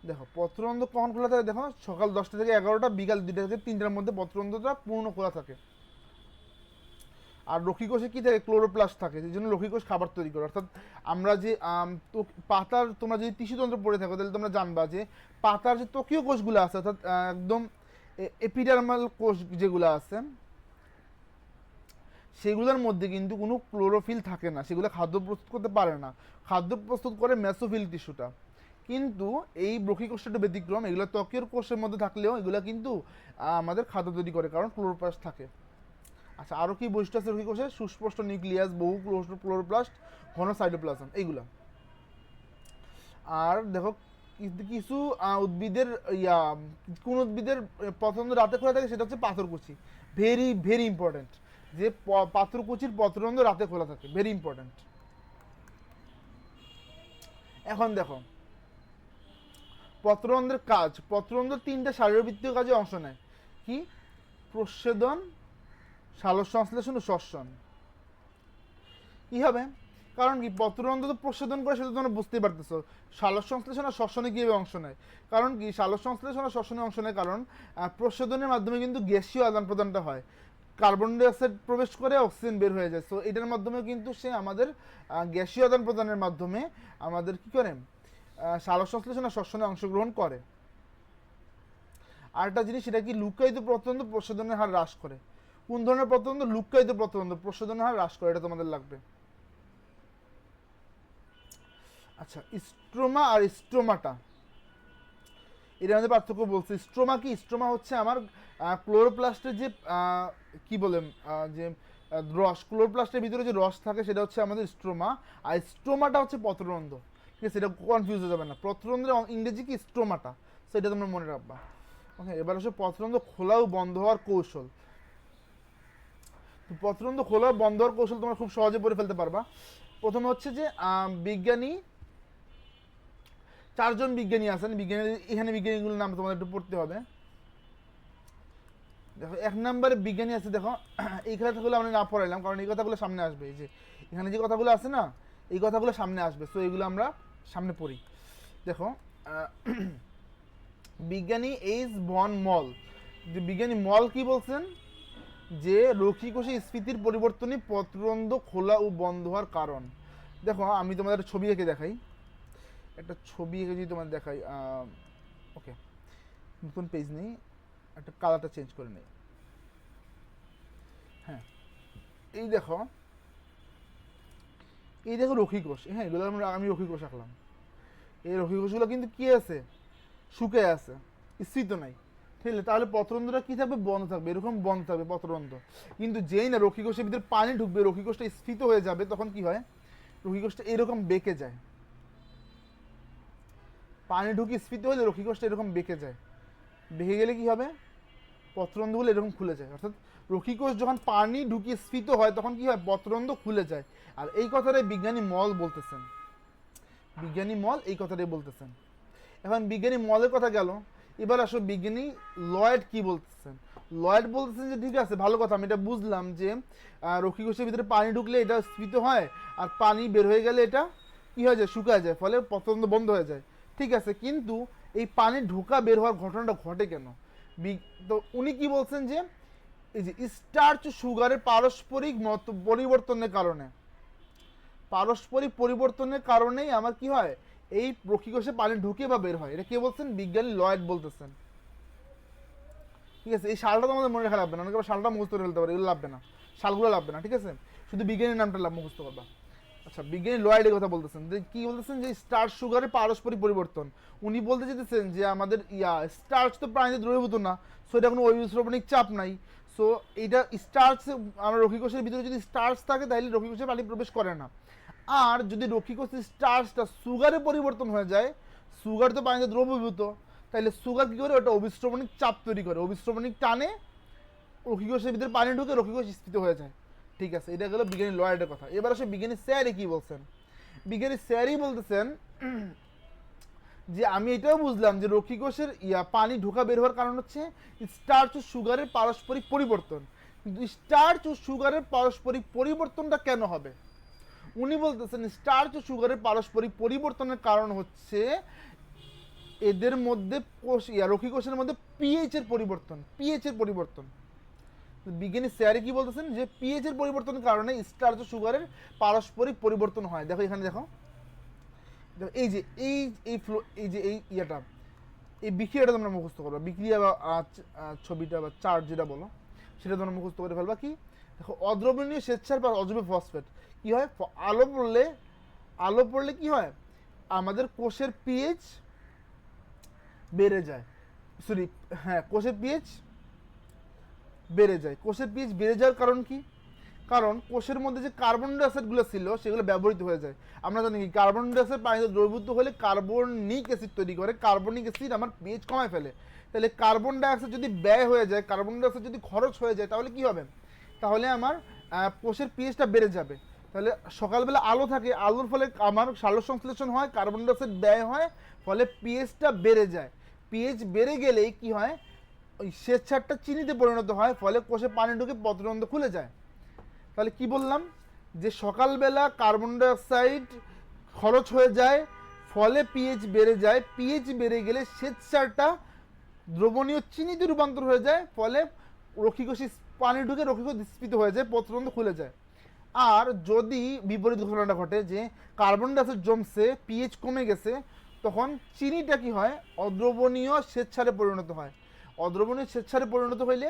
দেখো, পত্ররন্ধ্র কখন খোলা থাকে, দেখো সকাল 10টা থেকে 11টা, বিকাল 2টা থেকে 3টার মধ্যে পত্ররন্ধ্রটা পূর্ণ খোলা থাকে। আর রক্ষী কোষে কি থাকে, ক্লোরোপ্লাস্ট থাকে, সেই জন্য রক্ষী কোষ খাবার তৈরি করে। অর্থাৎ আমরা যে পাতার, তোমরা যদি টিস্যুতন্ত্র পড়ে থাকো তাহলে তোমরা জানবা যে পাতার যে ত্বকীয় কোষগুলো আছে, অর্থাৎ একদম এপিডার্মাল কোষ যেগুলো আছে, সেগুলোর মধ্যে কিন্তু কোনো ক্লোরোফিল থাকে না, সেগুলো খাদ্য প্রস্তুত করতে পারে না, খাদ্য প্রস্তুত করে মেসোফিল টিস্যুটা। কিন্তু এই ব্রোকি কোষটা একটু ব্যতিক্রম, এগুলো ত্বকের কোষের মধ্যে থাকলেও এগুলো কিন্তু আমাদের খাদ্য তৈরি করে, কারণ ক্লোরোপ্লাস্ট থাকে। আচ্ছা, আরও কি বৈশিষ্ট্য আছে রক্ষী কোষে, সুস্পষ্ট নিউক্লিয়াস, বহু ক্লোরোপ্লাস্ট, ঘন সাইটোপ্লাজম, এইগুলা। আর দেখো, কিছু উদ্ভিদের কোন উদ্ভিদের পতন্দ রাতে খোলা থাকে, সেটা হচ্ছে পাথরকুচি। ভেরি ভেরি ইম্পর্টেন্ট, যে পাথরকুচির পত্ররন্ধ্র রাতে খোলা থাকে, ভেরি ইম্পর্টেন্ট। এখন দেখো, পত্ররন্ধ্রের কাজ, পত্ররন্ধ্র 3টা শারীরবৃত্তীয় কাজে অংশ নেয়। কি? প্রচ্ছেদন, সালোক সংশ্লেষণ ও শ্বসন। কি হবে? কারণ কি, পত্ররন্ধ্র তো প্রচ্ছেদন করে, সেটা তোমরা বুঝতেই পারতেছো। সালোক সংশ্লেষণ আর শ্বসনে কীভাবে অংশ নেয়? কারণ কি, সালোক সংশ্লেষণ আর শ্বসনে অংশ নেয় কারণ প্রচ্ছেদনের মাধ্যমে কিন্তু গ্যাসীয় আদান প্রদানটা হয়, কার্বন ডাইঅক্সাইড প্রবেশ করে, অক্সিজেন বের হয়ে যায়। সো এটার মাধ্যমে কিন্তু সে আমাদের গ্যাসীয় আদান প্রদানের মাধ্যমে আমাদের কি করে, সালোক সংশ্লেষণ আর শ্বসনে অংশগ্রহণ করে। আরেকটা জিনিস, সেটা কি, লুক্কায়িত পত্ররন্ধ্র প্রচ্ছেদনের হার হ্রাস করে। কোন ধরনের পত্ররন্ধ্র? লুক্কায়িত পত্ররন্ধ্র প্রচ্ছেদনের হার হ্রাস করে, এটা তোমাদের লাগবে। আচ্ছা, স্ট্রোমা আর স্ট্রোমাটা, এর মধ্যে পার্থক্য বলছে। স্ট্রোমা কি? স্ট্রোমা হচ্ছে আমার ক্লোরোপ্লাস্টের যে কি বলে, যে রস, ক্লোরোপ্লাস্টের ভিতরে যে রস থাকে, সেটা হচ্ছে আমাদের স্ট্রোমা। আর স্ট্রোমাটা হচ্ছে পত্ররন্ধ্র। ঠিক আছে, এটা কনফিউজ হয়ে যাবে না। পত্ররন্ধ্রের ইংরেজি কি? স্ট্রোমাটা। সেটা তোমরা মনে রাখবা। ওকে, এবার হচ্ছে পত্ররন্ধ্র খোলা ও বন্ধ হওয়ার কৌশল। তো পত্ররন্ধ্র খোলা ও বন্ধ হওয়ার কৌশল তোমরা খুব সহজে পড়ে ফেলতে পারবা। প্রথমে হচ্ছে যে বিজ্ঞানী, 4জন বিজ্ঞানী আছেন। এখানে বিজ্ঞানীগুলোর নাম তোমাদের একটু পড়তে হবে। দেখো, 1 নম্বরে বিজ্ঞানী আছে, দেখো এই কথাগুলো আমরা না পড়াইলাম, কারণ এই কথাগুলো সামনে আসবে। এই যে এখানে যে কথাগুলো আছে না, এই কথাগুলো সামনে আসবে, সো এগুলো আমরা সামনে পড়ি। দেখো, বিজ্ঞানী এইচ ভন মল, যে বিজ্ঞানী মল কি বলছেন, যে রক্ষী কোষে স্ফীতির পরিবর্তনই পত্ররন্ধ্র খোলা ও বন্ধ হওয়ার কারণ। দেখো, আমি তোমাদের একটা ছবি এঁকে দেখাই, একটা ছবি এঁকে যদি তোমাদের দেখাই। ওকে, নতুন পেজ নেই, একটা কালারটা চেঞ্জ করে নেই। হ্যাঁ, এই দেখো, এই দেখো রক্ষী কোষ। হ্যাঁ, এগুলো আমি রক্ষী কোষ আঁকলাম। এই রক্ষী কোষগুলো কিন্তু কি আছে, শুকে আছে, স্ফীত নাই। ঠিক আছে, তাহলে পত্ররন্ধ্রটা কি থাকবে, বন্ধ থাকবে, এরকম বন্ধ থাকবে পত্ররন্ধ্র। কিন্তু যেই না রক্ষী কোষের ভিতরে পানি ঢুকবে, রক্ষী কোষটা স্ফীত হয়ে যাবে, তখন কি হয়, রক্ষী কোষটা এরকম বেঁকে যায়। পানি ঢুকে স্ফীত হলে রক্ষী কোষটা এরকম বেঁকে যায়। বেঁকে গেলে কি হবে, পত্ররন্ধ্রগুলো এরকম খুলে যায়। অর্থাৎ রক্ষী কোষ যখন পানি ঢুকিয়ে স্ফীত হয়, তখন কি হয়, পত্ররন্ধ্র খুলে যায়। আর এই কথাটাই বিজ্ঞানী মল বলতেছেন। বিজ্ঞানী মল এই কথাটাই বলতেছেন। এখন বিজ্ঞানী মলের কথা গেল, এবার আসলে বিজ্ঞানী লয়েড কি বলতেছেন। লয়েড বলতেছেন যে ঠিক আছে, ভালো কথা, আমি এটা বুঝলাম যে রক্ষী কোষের ভিতরে পানি ঢুকলে এটা স্ফীত হয়, আর পানি বের হয়ে গেলে এটা কি হয়ে যায়, শুকায় যায়, ফলে পত্ররন্ধ্র বন্ধ হয়ে যায়। ঠিক আছে, কিন্তু এই পানি ঢোকা বের হওয়ার ঘটনাটা ঘটে কেন? তো উনি কি বলছেন যে এই যে স্টার্চ সুগারের পরিবর্তনের কারণে, পারস্পরিক পরিবর্তনের কারণেই আমার কি হয়, এই রক্ষীকোষে পানি ঢুকে বা বের হয়। এটা কে বলছেন? বিজ্ঞানী লয়েড বলতেছেন। ঠিক আছে, এই সালটা তো আমাদের মনে রাখা লাগবে না, অনেকে সালটা মুখস্থ করে ফেলতে পারে, এগুলো লাগবে না, সালগুলো লাগবে না। ঠিক আছে, শুধু বিজ্ঞানীর নামটা মুখস্থ করবা। আচ্ছা, বিজ্ঞানী লয়েডের কথা বলতেছেন, যে কি বলতেছেন, যে স্টার্চ সুগারের পারস্পরিক পরিবর্তন। উনি বলতে চাইতেছেন যে আমাদের স্টার্চ তো প্রাণীতে দ্রবীভূত না, সো এটা কোনো অভিস্রবণিক চাপ নাই। সো এইটা স্টার্চ, আমার রক্ষীকোষের ভিতরে যদি স্টার্চ থাকে তাহলে রক্ষীকোষে পানি প্রবেশ করে না। আর যদি রক্ষীকোষের স্টার্চটা সুগারে পরিবর্তন হয়ে যায়, সুগার তো পানিতে দ্রবীভূত, তাহলে সুগার কী করে, ওটা অভিস্রবণিক চাপ তৈরি করে, অভিস্রবণিক টানে রক্ষীকোষের ভিতরে পানি ঢুকে রক্ষীকোষ স্ফীত হয়ে যায়। ঠিক আছে, এটা গেল বিজ্ঞানী লয়েডের কথা। এবার আসে বিজ্ঞানী স্যারে কি বলছেন। বিজ্ঞানী স্যারই বলতেছেন যে আমি এটাও বুঝলাম যে রক্ষীকোষের পানি ঢোকা বের হওয়ার কারণ হচ্ছে স্টার্চ ও সুগারের পারস্পরিক পরিবর্তন। কিন্তু স্টার্চ ও সুগারের পারস্পরিক পরিবর্তনটা কেন হবে? উনি বলতেছেন স্টার্চ ও সুগারের পারস্পরিক পরিবর্তনের কারণ হচ্ছে এদের মধ্যে রক্ষীকোষের মধ্যে পিএইচ এর পরিবর্তন। বিজ্ঞানী স্যারে কি বলতেছেন যে পিএইচ এর পরিবর্তনের কারণে স্টার্চ ও সুগারের পারস্পরিক পরিবর্তন হয়। দেখো এখানে দেখো, এই যে এই ফ্লো, এই যে এই এই বিক্রিয়াটা তোমরা মুখস্থ করবে, বিক্রিয়া বা ছবিটা বা চার্ট যেটা বলো সেটা তোমরা মুখস্থ করে ফেলবা। কি দেখো, অদ্রবণীয় স্বেচ্ছার পর অজৈব ফসফেট কি হয়, আলো পড়লে কি হয়, আমাদের কোষের পিএইচ বেড়ে যায়। সরি, হ্যাঁ, কোষের পিএইচ বেড়ে যায়। কোষের পিএইচ বেড়ে যাওয়ার কারণ কি? কারণ কোষের মধ্যে যে কার্বন ডাইঅক্সাইডগুলো ছিল সেগুলো ব্যবহৃত হয়ে যায়। আমরা জানি কি, কার্বন ডাইঅক্সাইড পানিতে দ্রবীভূত হলে কার্বনিক অ্যাসিড তৈরি করে, কার্বনিক অ্যাসিড আমার পিএইচ কমায় ফেলে। তাহলে কার্বন ডাইঅক্সাইড যদি ব্যয় হয়ে যায়, কার্বন ডাইঅক্সাইড যদি খরচ হয়ে যায়, তাহলে কি হবে, তাহলে আমার কোষের পিএইচটা বেড়ে যাবে। তাহলে সকালবেলা আলো থাকে, আলোর ফলে আমার সালোক সংশ্লেষণ হয়, কার্বন ডাইঅক্সাইড ব্যয় হয়, ফলে পিএইচটা বেড়ে যায়। পিএইচ বেড়ে গেলেই কি হয়, ওই শ্বেতসারটা চিনিতে পরিণত হয়, ফলে কোষে পানি ঢুকে পত্ররন্ধ্র খুলে যায়। তাহলে কি বললাম, যে সকালবেলা কার্বন ডাইঅক্সাইড খরচ হয়ে যায়, ফলে পিএইচ বেড়ে যায়। পিএইচ বেড়ে গেলে শ্বেতসারটা দ্রবণীয় চিনিতে রূপান্তর হয়ে যায়, ফলে রক্ষীকোষে পানি ঢুকে রক্ষীকোষ স্ফীত হয়ে যায়, পত্ররন্ধ্র খুলে যায়। আর যদি বিপরীত ঘটনাটা ঘটে, যে কার্বন ডাইঅক্সাইড জমছে, পিএইচ কমে গেছে, তখন চিনিটা কি হয়, অদ্রবণীয় শ্বেতসারে পরিণত হয়। অদ্রবণীয় শ্বেতসারে পরিণত হইলে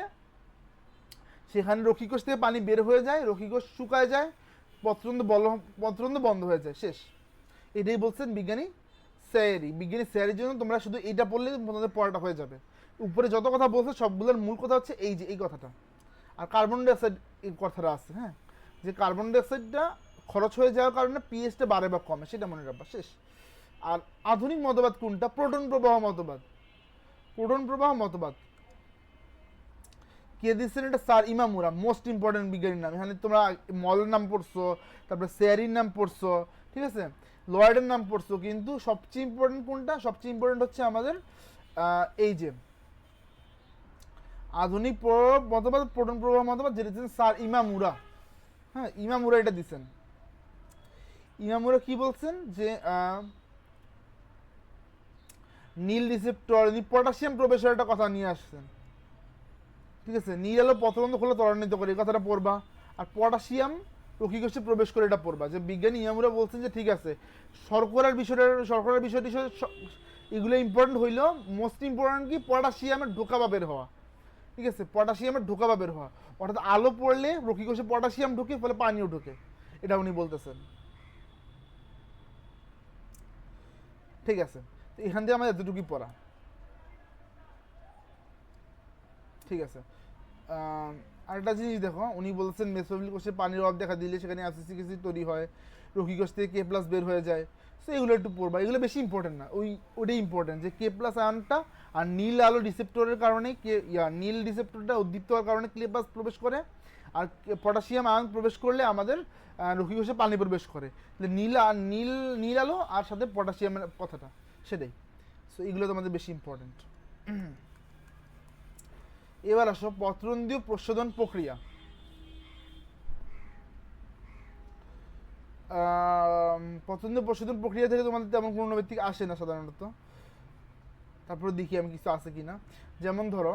সেখানে রক্ষীকোষ থেকে পানি বের হয়ে যায়, রক্ষীকোষ শুকায় যায়, পত্ররন্ধ্র বন্ধ হয়ে যায়, শেষ। এটাই বলছেন বিজ্ঞানী স্যারির জন্য তোমরা শুধু এইটা পড়লে তোমাদের পড়াটা হয়ে যাবে। উপরে যত কথা বলছে সবগুলোর মূল কথা হচ্ছে এই যে এই কথাটা। আর কার্বন ডাইঅক্সাইড এর কথাটা আছে, হ্যাঁ, যে কার্বন ডাইঅক্সাইডটা খরচ হয়ে যাওয়ার কারণে পিএইচটা বাড়ে বা কমে, সেটা মনে রাখবা, শেষ। আর আধুনিক মতবাদ কোনটা? প্রোটন প্রবাহ মতবাদ কে দিচ্ছেন? এটা স্যার ইমামুরা, মোস্ট ইম্পর্টেন্ট বিজ্ঞানীর নাম। এখানে তোমরা মলের নাম পড়ছো, তারপরে স্যারির নাম পড়ছো, ঠিক আছে, লয়েডের নাম পড়ছো, কিন্তু সবচেয়ে ইম্পর্টেন্ট কোনটা? সবচেয়ে ইম্পর্টেন্ট হচ্ছে আমাদের এই যে আধুনিক মতবাদ, প্রোটন প্রবাহ মতবাদ, যেটা দিচ্ছেন স্যার ইমামুরা। হ্যাঁ, ইমামুরা এটা দিচ্ছেন। ইমামুরা কি বলছেন, যে নীল রিসেপ্টর, পটাশিয়াম প্রবেশের একটা কথা নিয়ে আসছেন। ঠিক আছে, নীল আলো পত্ররন্ধ্র খোলা ত্বরান্বিত করে, এই কথাটা পড়বা। আর পটাশিয়াম রক্ষীকোষে প্রবেশ করে, এটা পড়বা। যে বিজ্ঞানী ইয়ামুরা বলছেন যে ঠিক আছে, শর্করার বিষয়টি এগুলো ইম্পর্টেন্ট হইল, মোস্ট ইম্পর্টেন্ট কি, পটাশিয়ামের ঢোকা বা বের হওয়া। ঠিক আছে, পটাশিয়ামের ঢোকা বা বের হওয়া, অর্থাৎ আলো পড়লে রক্ষীকোষে পটাশিয়াম ঢুকে, ফলে পানিও ঢুকে, এটা উনি বলতেছেন। ঠিক আছে, তো এখান থেকে আমাদের এতটুকুই পড়া। ঠিক আছে, আরেকটা জিনিস দেখো, উনি বলছেন মেসোফিল কোষে পানির অভাব দেখা দিলে সেখানে অ্যাসিডিক অ্যাসিড তৈরি হয়, রক্ষীকোষ থেকে কে প্লাস বের হয়ে যায়। সো এগুলো একটু পড়বা, এগুলো বেশি ইম্পর্টেন্ট না, ওইটাই ইম্পর্টেন্ট, যে কে প্লাস আয়নটা আর নীল আলো রিসেপ্টরের কারণে নীল রিসেপ্টরটা উদ্দীপ্ত হওয়ার কারণে কে প্লাস প্রবেশ করে, আর পটাশিয়াম আয়ন প্রবেশ করলে আমাদের রক্ষীকোষে পানি প্রবেশ করে। নীল আলো আর সাথে পটাশিয়ামের কথাটা, সেটাই। সো এগুলো তোমাদের বেশি ইম্পর্টেন্ট। এবার আসো পত্ররন্ধ্রীয় প্রশোধন প্রক্রিয়া। পত্ররন্ধ্রীয় প্রশোধন প্রক্রিয়া থেকে তোমাদের তেমন পুনরাবৃত্তি আসে না সাধারণত। তারপরে দেখি আমি কিছু আছে কিনা। যেমন ধরো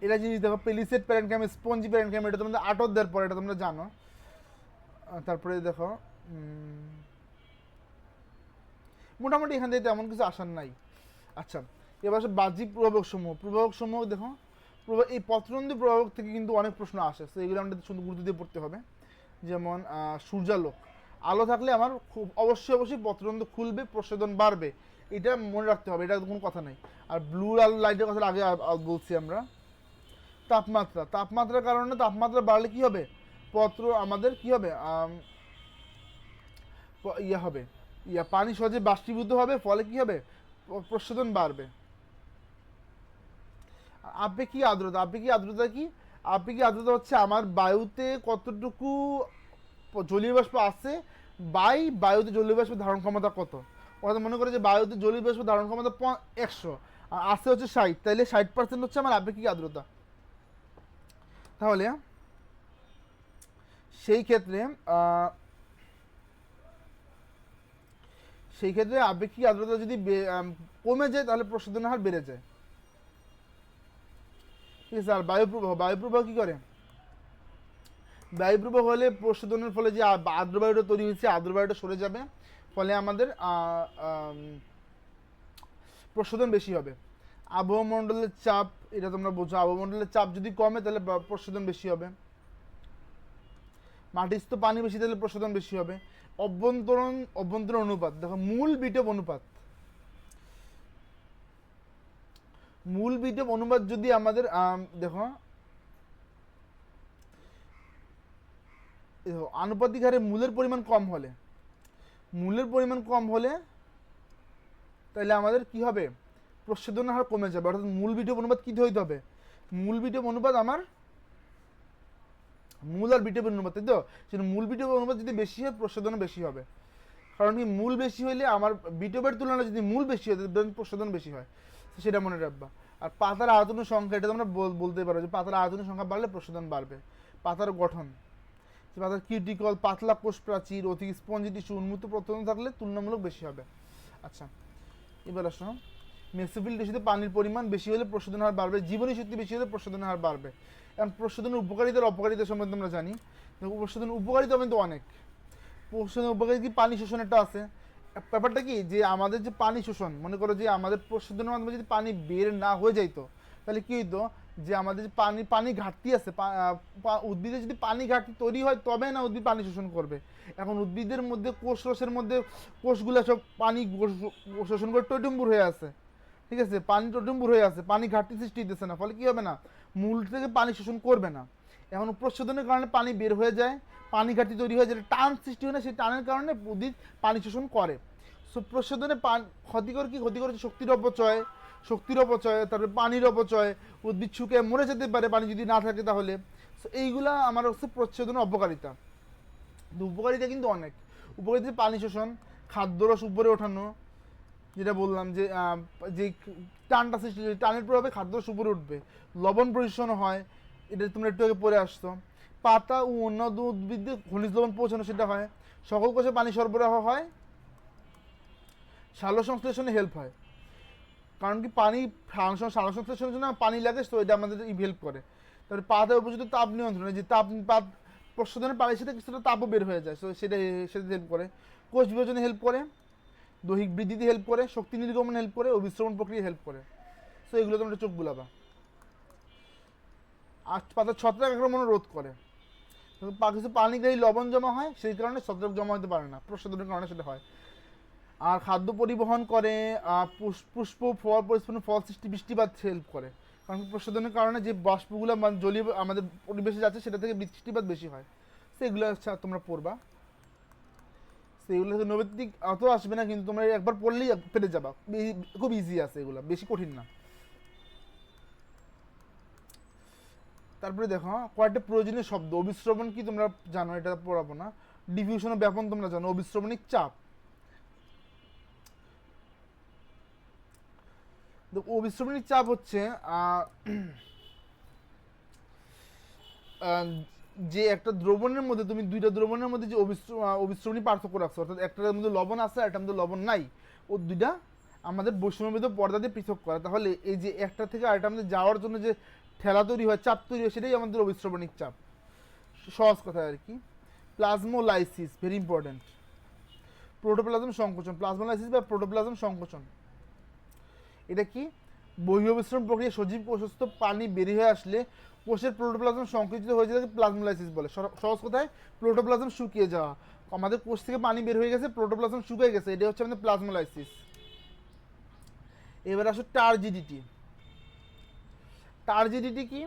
এটা জিনিস দেখো, পেলিসেট প্যারেনকাইম, স্পঞ্জি প্যারেনকাইম, এটা তোমাদের আটর দেওয়ার পরে, এটা তোমরা জানো। তারপরে দেখো মোটামুটি এখান থেকে তেমন কিছু আসার নাই। আচ্ছা, এবার আসে বাহ্যিক প্রভাবক সমূহ। প্রভাবক সমূহ দেখো, এই পত্রন্দি প্রভাবক থেকে কিন্তু অনেক প্রশ্ন আসে, তো এগুলো আমাদের সুন্দর গুরুত্ব দিয়ে পড়তে হবে। যেমন সূর্যালোক, আলো থাকলে আমার খুব অবশ্যই অবশ্যই পত্রন্দ খুলবে, প্রসাধন বাড়বে, এটা মনে রাখতে হবে, এটা কোনো কথা নেই। আর ব্লু লাইটের কথা আগে বলছি আমরা। তাপমাত্রা, তাপমাত্রার কারণে তাপমাত্রা বাড়লে কি হবে, পত্র আমাদের কি হবে, হবে পানি সহজে বাষ্পীভূত হবে, ফলে কি হবে, প্রশোধন বাড়বে। আপেক্ষিক আর্দ্রতা, আপেক্ষিক আর্দ্রতা কি, আপেক্ষিক আর্দ্রতা হচ্ছে আমার বায়ুতে কতটুকু জলীয় বাষ্প আছে, বায়ুতে জলীয় বাষ্প ধারণ ক্ষমতা কত। অর্থাৎ মনে করে যে বায়ুতে জলীয় বাষ্প ধারণ ক্ষমতা 100, আর আছে হচ্ছে 60, তাহলে 60% হচ্ছে আমার আপেক্ষিক আর্দ্রতা। তাহলে সেই ক্ষেত্রে আপেক্ষিক আর্দ্রতা যদি কমে যায়, তাহলে প্রশোধনের হার বেড়ে যায়। ঠিক আছে। আর বায়ুপ্রবাহ, বায়ুপ্রবাহ কি করে, বায়ুপ্রবাহ হলে প্রশোধনের ফলে যে আর্দ্র বায়ুটা তৈরি হয়েছে, আর্দ্র বায়ুটা সরে যাবে, ফলে আমাদের প্রশোধন বেশি হবে। আবহমণ্ডলের চাপ, এটা তোমরা বোঝো, আবহমণ্ডলের চাপ যদি কমে তাহলে প্রশোধন বেশি হবে। মাটিস্থ পানি বেশি তাহলে প্রশোধন বেশি হবে। অভ্যন্তরণ অনুপাত, দেখো মূল বিটব অনুপাত, মূল বিটব অনুপাত যদি আমাদের দেখো আনুপাতিক হারে মূলের পরিমাণ কম হলে, তাহলে আমাদের কি হবে, প্রশোধনের হার কমে যাবে। অর্থাৎ মূল বিটব অনুপাত কি হইতে হবে, মূল বিটব অনুপাত আমার মূল আর বিটবের অনুপাত, তাই তো, সেটা মূল বিটবের অনুপাত যদি বেশি হয়, প্রশোধন বেশি হবে। কারণ কি, মূল বেশি হইলে আমার বিটবের তুলনায় যদি মূল বেশি হয়, তাহলে প্রশোধন বেশি হয়, সেটা মনে রাখবা। আর পাতার আয়তনের সংখ্যা, এটা তোমরা বলতে পারো যে পাতার আয়তনের সংখ্যা বাড়লে প্রশোধন বাড়বে। পাতার গঠন, পাতার কিউটিকল, পাতলা কোষ প্রাচীর, অধিক স্পঞ্জি টিস্যু, উন্মুক্ত প্রত্যন্ত থাকলে তুলনামূলক বেশি হবে। আচ্ছা, এবার আসো, মেসোফিল টিস্যুতে পানির পরিমাণ বেশি হলে প্রশোধন হার বাড়বে, জীবনী শক্তি বেশি হলে প্রশোধন হার বাড়বে। কারণ প্রশোধনের উপকারিতা আর অপকারিতা সম্বন্ধে আমরা জানি। প্রশোধনের উপকারিতা কিন্তু অনেক। প্রশোধনের উপকারিতা কি, পানি শোষণ একটা আছে। ব্যাপারটা কি, যে আমাদের যে পানি শোষণ, মনে করো যে আমাদের প্রশোধনের মাধ্যমে যদি পানি বের না হয়ে যাইতো, তাহলে কি হইতো, যে আমাদের যে পানি ঘাটতি আছে, উদ্ভিদের যদি পানি ঘাটতি তৈরি হয়, তবে না উদ্ভিদ পানি শোষণ করবে। এখন উদ্ভিদের মধ্যে কোষ রসের মধ্যে কোষগুলো সব পানি শোষণ করে টইটুম্বুর হয়ে আছে। ঠিক আছে, পানি টইটুম্বুর হয়ে আছে, পানি ঘাটতি সৃষ্টি দিতেছে না, ফলে কি হবে না, মূল থেকে পানি শোষণ করবে না। এখন প্রশোধনের কারণে পানি বের হয়ে যায়, পানি ঘাটতি তৈরি হয়, যেটা টান সৃষ্টি হয় না, সেই টানের কারণে উদ্ভিদ পানি শোষণ করে। সো প্রশোধনে ক্ষতিকর কি, ক্ষতিকর হচ্ছে শক্তির অপচয়, তারপরে পানির অপচয়, উদ্ভিদ শুকিয়ে মরে যেতে পারে পানি যদি না থাকে তাহলে। সো এইগুলা আমার হচ্ছে প্রচ্ছদনের অপকারিতা। উপকারিতা কিন্তু অনেক। উপকারিতা পানি শোষণ, খাদ্যরস উপরে ওঠানো, যেটা বললাম যে যে টানটা সৃষ্টি, টানের প্রভাবে খাদ্যরস উপরে উঠবে। লবণ পরিশোষণ হয়, এটা তোমরা একটু আগে পরে আসতো। পাতা ও অন্যান্য উদ্ভিদে খনিজ লবণ পৌঁছানো, সেটা হয়। সকল কোষে পানি সরবরাহ হয়, সালোক সংশ্লেষণে হেল্প হয়। কারণ কি, সালোক সংশ্লেষণের জন্য পানি লাগে, তো এটা আমাদের হেল্প করে। তারপরে পাতায় উপযুক্ত তাপ নিয়ন্ত্রণে, যে তাপ প্রশোধনের পানির সাথে কিছুটা তাপও বের হয়ে যায়, তো সেটা হেল্প করে। কোষ বিভাজনে হেল্প করে, দৈহিক বৃদ্ধিতে হেল্প করে, শক্তি নির্গমন হেল্প করে, অভিশ্রবণ প্রক্রিয়া হেল্প করে। সো এগুলো তোমরা চোখ বুলাবা। আর পাতার ছত্রাক আক্রমণ রোধ করে। কিছু পানিগ্রাহী লবণ জমা হয়, সেই কারণে ছত্রাক জমা হতে পারে না, প্রশোধনের কারণে সেটা হয়। আর খাদ্য পরিবহন করে, পুষ্প ফল পরিস্ফুটন, ফল সৃষ্টি, বৃষ্টিপাত হেল্প করে। কারণ প্রশোধনের কারণে যে বাষ্পগুলো জলীয় আমাদের পরিবেশে যাচ্ছে, সেটা থেকে বৃষ্টিপাত বেশি হয়। সেগুলো তোমরা পড়বা, সেগুলো নৈবেদিক অত আসবে না, কিন্তু তোমরা একবার পড়লেই পেরে যাবা, খুব ইজি আছে, এগুলো বেশি কঠিন না। তারপরে দেখো কয়েকটা প্রয়োজনীয় শব্দ। অবিশ্রবণ কি তোমরা জানো, এটা পড়াবো না। ডিফিউশন ও ব্যাপন তোমরা জানো। অবিশ্রবণিক চাপ, অবিশ্রবণিক চাপ হচ্ছে যে একটা দ্রবণের মধ্যে তুমি দুইটা দ্রবণের মধ্যে যে অবিশ্রবণী পার্থক্য রাখছো, অর্থাৎ একটার মধ্যে লবণ আছে আর একটার মধ্যে লবণ নাই, ও দুইটা আমাদের বৈষম্যবিধ পর্দা দিয়ে পৃথক করা। তাহলে এই যে একটা থেকে আরেকটা আমাদের যাওয়ার জন্য যে ঠেলা তৈরি হয়, চাপ তৈরি হয়, সেটাই আমাদের অবিশ্রবণিক চাপ। সহজ কথা আর কি। প্লাজমোলাইসিস ভেরি ইম্পর্টেন্ট। প্রোটোপ্লাজম সংকোচন, প্লাজমোলাইসিস বা প্রোটোপ্লাজম সংকোচন এটা কি? বহিঃবিশ্রণ প্রক্রিয়া সজীব কোষস্থ পানি বেরিয়ে হয়ে আসলে কোষের প্রোটোপ্লাজম সংকুচিত হয়ে যাবে, প্লাজমোলাইসিস বলে। সহজ কথায় প্রোটোপ্লাজম শুকিয়ে যাওয়া। আমাদের কোষ থেকে পানি বের হয়ে গেছে, প্রোটোপ্লাজম শুকিয়ে গেছে, এটা হচ্ছে আমাদের প্লাজমোলাইসিস। এবার আসো টার্জিডিটি। টার্জিডিটি কি?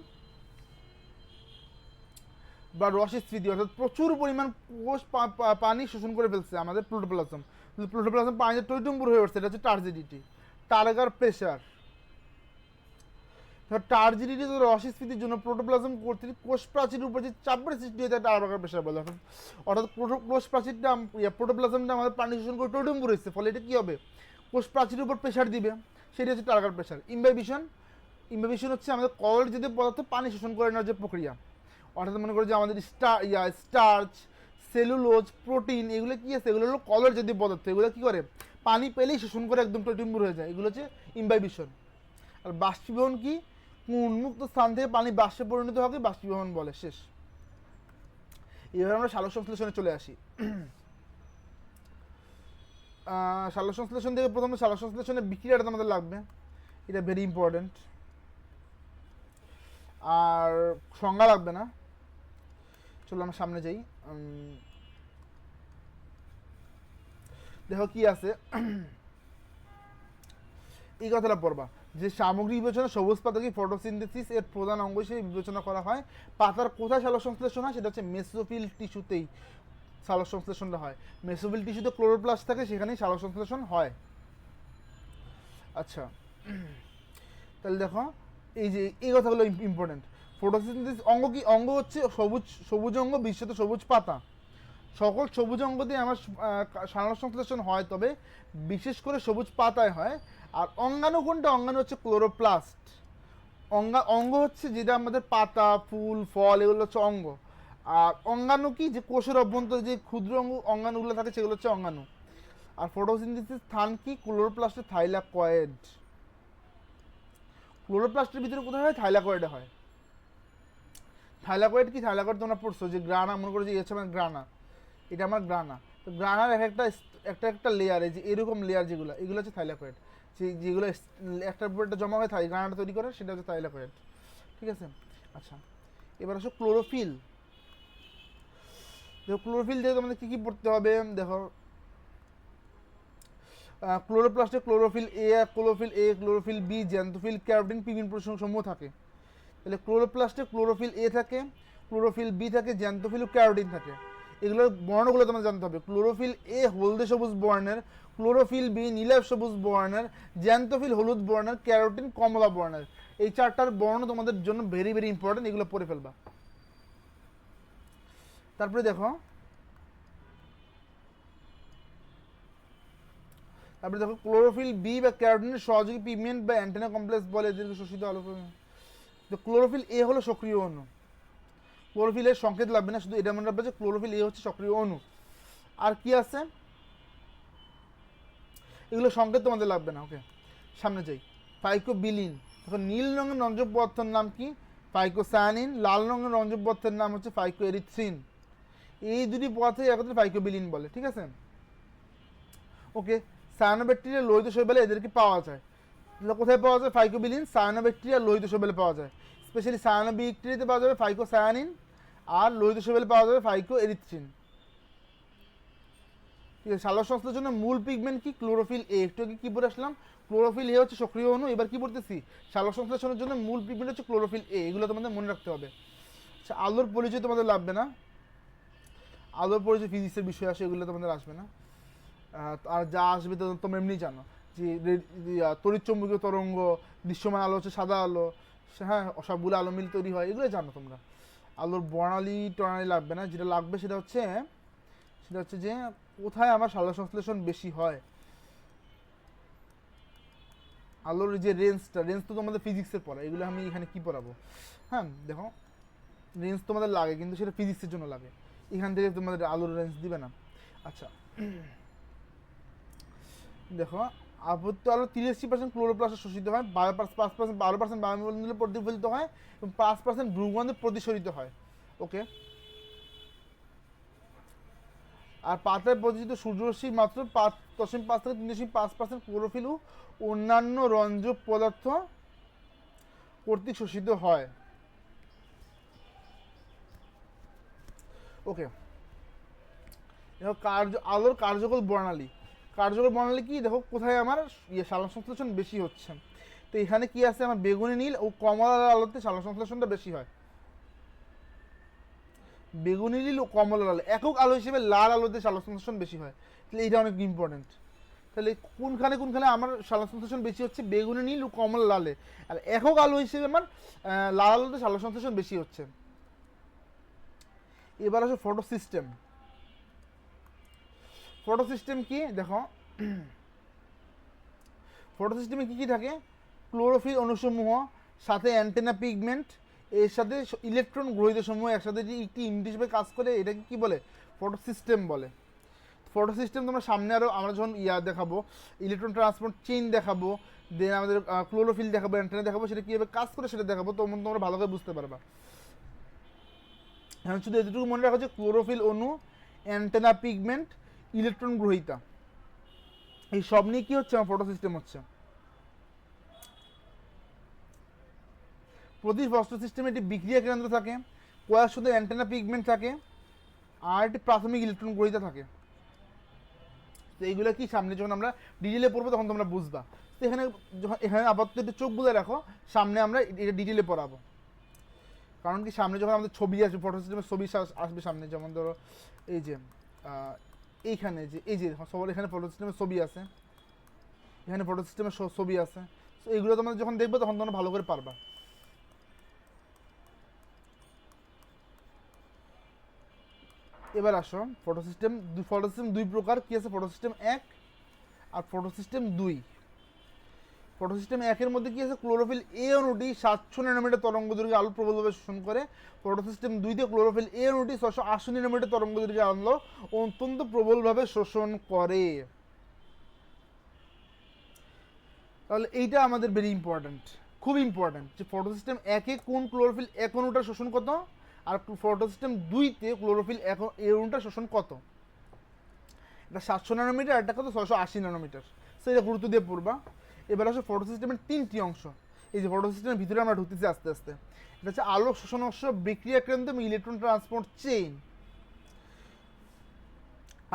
বা রসস্ফীতি, অর্থাৎ প্রচুর পরিমাণ কোষ পানি শোষণ করে ফেলছে আমাদের প্রোটোপ্লাজম। প্রোটোপ্লাজম পানিতে টইটুম্বুর হয়ে উঠছে, এটা হচ্ছে টার্জিডিটি। টার্গার প্রেশার। টার্জিডিটি রসস্ফীতির জন্য প্রোটোপ্লাজম কর্তৃক কোষ প্রাচীরের উপর যে চাপের সৃষ্টি হয়েছে টার্গার প্রেশার বলে। অর্থাৎ কোষ প্রাচীরটা প্রোটোপ্লাজমটা আমাদের পানি শোষণ করে টইটুম্বুর হয়েছে, ফলে এটা কী হবে? কোষ প্রাচীরের উপর প্রেশার দিবে, সেটা হচ্ছে টার্গার প্রেশার। ইমবাইবিশন। ইমবাইবিশন হচ্ছে আমাদের কলর জাতীয় পদার্থ পানি শোষণ করে নেওয়ার যে প্রক্রিয়া। অর্থাৎ মনে করো যে আমাদের স্টার্চ, সেলুলোজ, প্রোটিন, এগুলো কি আছে? এগুলো হলো কলর জাতীয় পদার্থ। এগুলো কি করে? পানি পেলেই শোষণ করে একদম টইটুম্বুর হয়ে যায়। এগুলো হচ্ছে ইমবাইবিশন। আর বাষ্পীভবন কি? উন্মুক্ত স্থান থেকে পানি বাষ্পে পরিণত হবে, বাষ্পীভবন বলে। শেষ। এবার আমরা সালোক সংশ্লেষণে চলে আসি। সালোক সংশ্লেষণ থেকে প্রথমে সালোক সংশ্লেষণের বিক্রিয়াটা আমাদের লাগবে, এটা ভেরি ইম্পর্টেন্ট। আর সংজ্ঞা লাগবে না। চলো আমরা সামনে যাই। দেখো কি আছে, এই কথাটা পড়বা যে সামগ্রিক বিবেচনা সবুজ পাতাকে ফটোসিনথেসিস এর প্রধান অঙ্গ হিসেবে বিবেচনা করা হয়। পাতার কোথায় সালোক সংশ্লেষণ হয়? সেটা হচ্ছে মেসোফিল টিস্যুতেই সালোক সংশ্লেষণটা হয়। মেসোফিল টিস্যুতে ক্লোরোপ্লাস্ট থাকে, সেখানেই সালোক সংশ্লেষণ হয়। আচ্ছা, তাহলে দেখো এই যে এই কথাগুলো ইম্পর্টেন্ট। ফটোসিনথেসিস অঙ্গ কি? অঙ্গ হচ্ছে সবুজ অঙ্গ, বিশেষত সবুজ পাতা। সকল সবুজ অঙ্গ দিয়ে আমার সালোক সংশ্লেষণ হয়, তবে বিশেষ করে সবুজ পাতায় হয়। আর অঙ্গাণু কোনটা? অঙ্গাণু হচ্ছে ক্লোরোপ্লাস্ট। অঙ্গ হচ্ছে যেটা আমাদের পাতা, ফুল, ফল, এগুলো হচ্ছে অঙ্গ। আর অঙ্গাণু কি? যে কোষের অভ্যন্তরে যে ক্ষুদ্র অঙ্গাণুগুলো থাকে, সেগুলো হচ্ছে অঙ্গাণু। আর ফটোসিনথেসিস স্থান কি? ক্লোরোপ্লাস্টের থাইলাকয়েড। ক্লোরোপ্লাস্টের ভিতরে কোথায় হয়? থাইলাকয়েডে হয়। থাইলাকয়েড কি? থাইলাকয়েড তোমরা পড়ছো যে গ্রানা, মনে করো যে হচ্ছে আমার গ্রানা, এটা আমার গ্রানা। তো গ্রানার একটা একটা লেয়ার, এই যে এরকম লেয়ার যেগুলো, এগুলো হচ্ছে থাইলাকয়েড। যেগুলো একটার উপর একটা জমা হয়ে থাকে গ্রানাটা তৈরি করে, সেটা হচ্ছে থাইলাকয়েড। ঠিক আছে। আচ্ছা, এবার আসো ক্লোরোফিল। দেখো ক্লোরোফিল দিয়ে তোমাদের কী কী পড়তে হবে। দেখো ক্লোরোপ্লাস্টে chlorophyll A, chlorophyll B, xanthophyll, carotene, pigment সমূহ থাকে। তাহলে ক্লোরোপ্লাস্টে ক্লোরোফিল এ থাকে, ক্লোরোফিল বি থাকে, জ্যান্থোফিল ও ক্যারোটিন থাকে। এগুলোর বর্ণগুলো তোমাদের জানতে হবে। ক্লোরোফিল এ হলদে সবুজ বর্ণের, ক্লোরোফিল বি নীলাভ সবুজ বর্ণের, জ্যান্থোফিল হলুদ বর্ণের, ক্যারোটিন কমলা বর্ণের। এই চারটার বর্ণ তোমাদের জন্য ভেরি ভেরি ইম্পর্টেন্ট, এগুলো পড়ে ফেলবা। তারপরে দেখো ক্লোরোফিল বি বা ক্যারোটিনের সহযোগী পিগমেন্ট বা অ্যান্টেনা কমপ্লেক্স বলে এদেরকে শোষিত আলো। তো ক্লোরোফিল এ হলো সক্রিয় অণু। ক্লোরোফিলের সংকেত লাগবে না, শুধু এটা মনে রাখবে যে ক্লোরোফিল এ হচ্ছে সক্রিয় অণু। আর কি আছে? এগুলো সংকেত তোমাদের লাগবে না। ওকে, সামনে যাই। ফাইকোবিলিন। দেখো নীল রঙের রঞ্জক পদার্থের নাম কি? ফাইকোসায়ানিন। লাল রঙের রঞ্জক পদার্থের নাম হচ্ছে ফাইকোএরিথ্রিন। এই দুটি পদার্থে একত্রে ফাইকোবিলিন বলে। ঠিক আছে। ওকে, সায়ানোব্যাকটেরিয়া লোহিত শৈবালে এদেরকে পাওয়া যায়। কোথায় পাওয়া যায় ফাইকোবিলিন? সায়ানোব্যাকটেরিয়া লোহিত শৈবালে পাওয়া যায়। স্পেশালি সায়ানোব্যাকটেরিয়াতে পাওয়া যাবে ফাইকোসায়ানিন, আর লোহিত শৈবালে পাওয়া যাবে ফাইকোএরিথ্রিন। ঠিক আছে। সালোক সংশ্লেষণের মূল পিগমেন্ট কি? Chlorophyll A. একটু আগে কি পড়ে আসলাম? ক্লোরোফিল এ হচ্ছে সক্রিয় অণু। এবার কি পড়তেছি? সালোক সংশ্লেষণের জন্য মূল পিগমেন্ট হচ্ছে ক্লোরোফিল এ। এগুলো তোমাদের মনে রাখতে হবে। আচ্ছা, আলোর পরিচয় তোমাদের লাগবে না। আলোর পরিচয় ফিজিক্সের বিষয় আসে, এগুলো তোমাদের আসবে না। আর যা আসবে তো তোমরা এমনি জানো যে তড়িৎচুম্বকীয় তরঙ্গ, দৃশ্যমান আলো হচ্ছে সাদা আলো, হ্যাঁ, সবগুলো আলো মিল তৈরি হয়, এগুলো জানো তোমরা। আলোর বর্ণালী টর্ণালী লাগবে না। যেটা লাগবে সেটা হচ্ছে যে কোথায় আমার সালোক সংশ্লেষণ বেশি হয়। আলোর যে রেঞ্জ তো তোমাদের ফিজিক্সের পড়া, এগুলো আমি এখানে কি পড়াবো? হ্যাঁ দেখো, রেঞ্জ তোমাদের লাগে, কিন্তু সেটা ফিজিক্সের জন্য লাগে। এখান থেকে তোমাদের আলোর রেঞ্জ দিবে না। আচ্ছা, দেখো আবদ্ধ আলো 83% ক্লোরোপ্লাস্টে শোষিত হয়, 12% বায়ুমণ্ডলে প্রতিফলিত হয় এবং 5% ভ্রূগন্ধে প্রতিসরিত হয়। ওকে, আর পাতায় প্রযোজিত সূর্যরশ্মির মাত্র 5.5 থেকে 3.5% ক্লোরোফিল ও অন্যান্য রঞ্জক পদার্থ কর্তৃক শোষিত হয়। ওকে, দেখো আলোর কার্যকর বর্ণালী। কার্যকর বর্ণালী কি, দেখো কোথায় আমার সালোক সংশ্লেষণ বেশি হচ্ছে। তো এখানে কি আছে, আমার বেগুনি নীল ও কমলা আলোতে সালোক সংশ্লেষণটা বেশি হয়। বেগুনি নীল ও কমলা আলো, একক আলো হিসেবে লাল আলোতে সালোক সংশ্লেষণ বেশি হয়। তাহলে এটা অনেক ইম্পর্টেন্ট। তাহলে কোনখানে আমার সালোক সংশ্লেষণ বেশি হচ্ছে, বেগুনি নীল ও কমলা লালে। আর একক আলো হিসেবে আমার লাল আলোতে সালোক সংশ্লেষণ বেশি হচ্ছে। এবার আসো ফটো সিস্টেম। ফটো সিস্টেম কি, দেখো ফটো সিস্টেমে কী কী থাকে, ক্লোরোফিল অণুসমূহ, সাথে অ্যান্টেনা পিগমেন্ট, এর সাথে ইলেকট্রন গ্রহীত সমূহ একসাথে যে একটি ইউনিট হিসেবে কাজ করে, এটাকে কী বলে, ফটো সিস্টেম বলে। ফটো সিস্টেম তোমরা সামনে আরও আমরা যখন দেখাবো, ইলেকট্রন ট্রান্সপোর্ট চেইন দেখাবো, দেন আমাদের ক্লোরোফিল দেখাবো, অ্যান্টেনা দেখাবো, সেটা কীভাবে কাজ করে সেটা দেখাবো, তোমরা ভালো করে বুঝতে পারবা। এখন শুধু এতটুকু মনে রাখো যে ক্লোরোফিল অণু, অ্যান্টেনা পিগমেন্ট, ইলেকট্রন গ্রহীতা, এই সব নিয়ে কী হচ্ছে, আমার ফটো সিস্টেম হচ্ছে। প্রতি ফটো সিস্টেমে একটি বিক্রিয়া কেন্দ্র থাকে, কয়েক শুধু অ্যান্টেনা পিগমেন্ট থাকে, আর একটি প্রাথমিক ইলেকট্রন গ্রহীতা থাকে। তো এইগুলো কি সামনে যখন আমরা ডিটেলে পড়বো তখন তোমরা বুঝবা। তো এখানে আপাতত একটু চোখ বুঝে রাখো, সামনে আমরা এটা ডিটেলে পড়াবো। কারণ কি সামনে যখন আমাদের ছবি আসবে, ফটো সিস্টেমের ছবি আসবে সামনে, যেমন ধরো এই যে এইখানে যে এই যে সবার এখানে ফটো সিস্টেমের ছবি আছে, এখানে ফটো সিস্টেমের ছবি আছে। তো এইগুলো তোমরা যখন দেখবে তখন তোমরা ভালো করে পারবা। এবার আসো ফটো সিস্টেম দুই প্রকার কি আছে, ফটো সিস্টেম 1 আর ফটো সিস্টেম 2। ফটো সিস্টেম 1-এর মধ্যে কি আছে, ক্লোরোফিল এ অণুটি 700 ন্যানোমিটার তরঙ্গ দৈর্ঘ্যে আলো প্রবলভাবে শোষণ করে। ফটো সিস্টেম 2-তে ক্লোরোফিল এ অণুটি 680 ন্যানোমিটার তরঙ্গ দৈর্ঘ্যে আলো অত্যন্ত প্রবলভাবে শোষণ করে। তাহলে এইটা আমাদের ভেরি ইম্পর্ট্যান্ট, খুব ইম্পর্ট্যান্ট, যে ফটো সিস্টেম 1-এ কোন ক্লোরোফিল 1 অণুটার শোষণ কত, আর ফটো সিস্টেম 2-তে ক্লোরোফিল এ অণুটার শোষণ কত। এটা 700 ন্যানোমিটার, এটা কত 680 ন্যানোমিটার। সেটা গুরুত্ব দিয়ে পড়বা। এবার আসো ফটো সিস্টেমের 3টি অংশ। এই যে ফটো সিস্টেমের ভিতরে আমরা ঢুকতেছি আস্তে আস্তে। এটা হচ্ছে আলোক শোষণ অংশ, বিক্রিয়া কেন্দ্র এবং ইলেকট্রন ট্রান্সপোর্ট চেইন।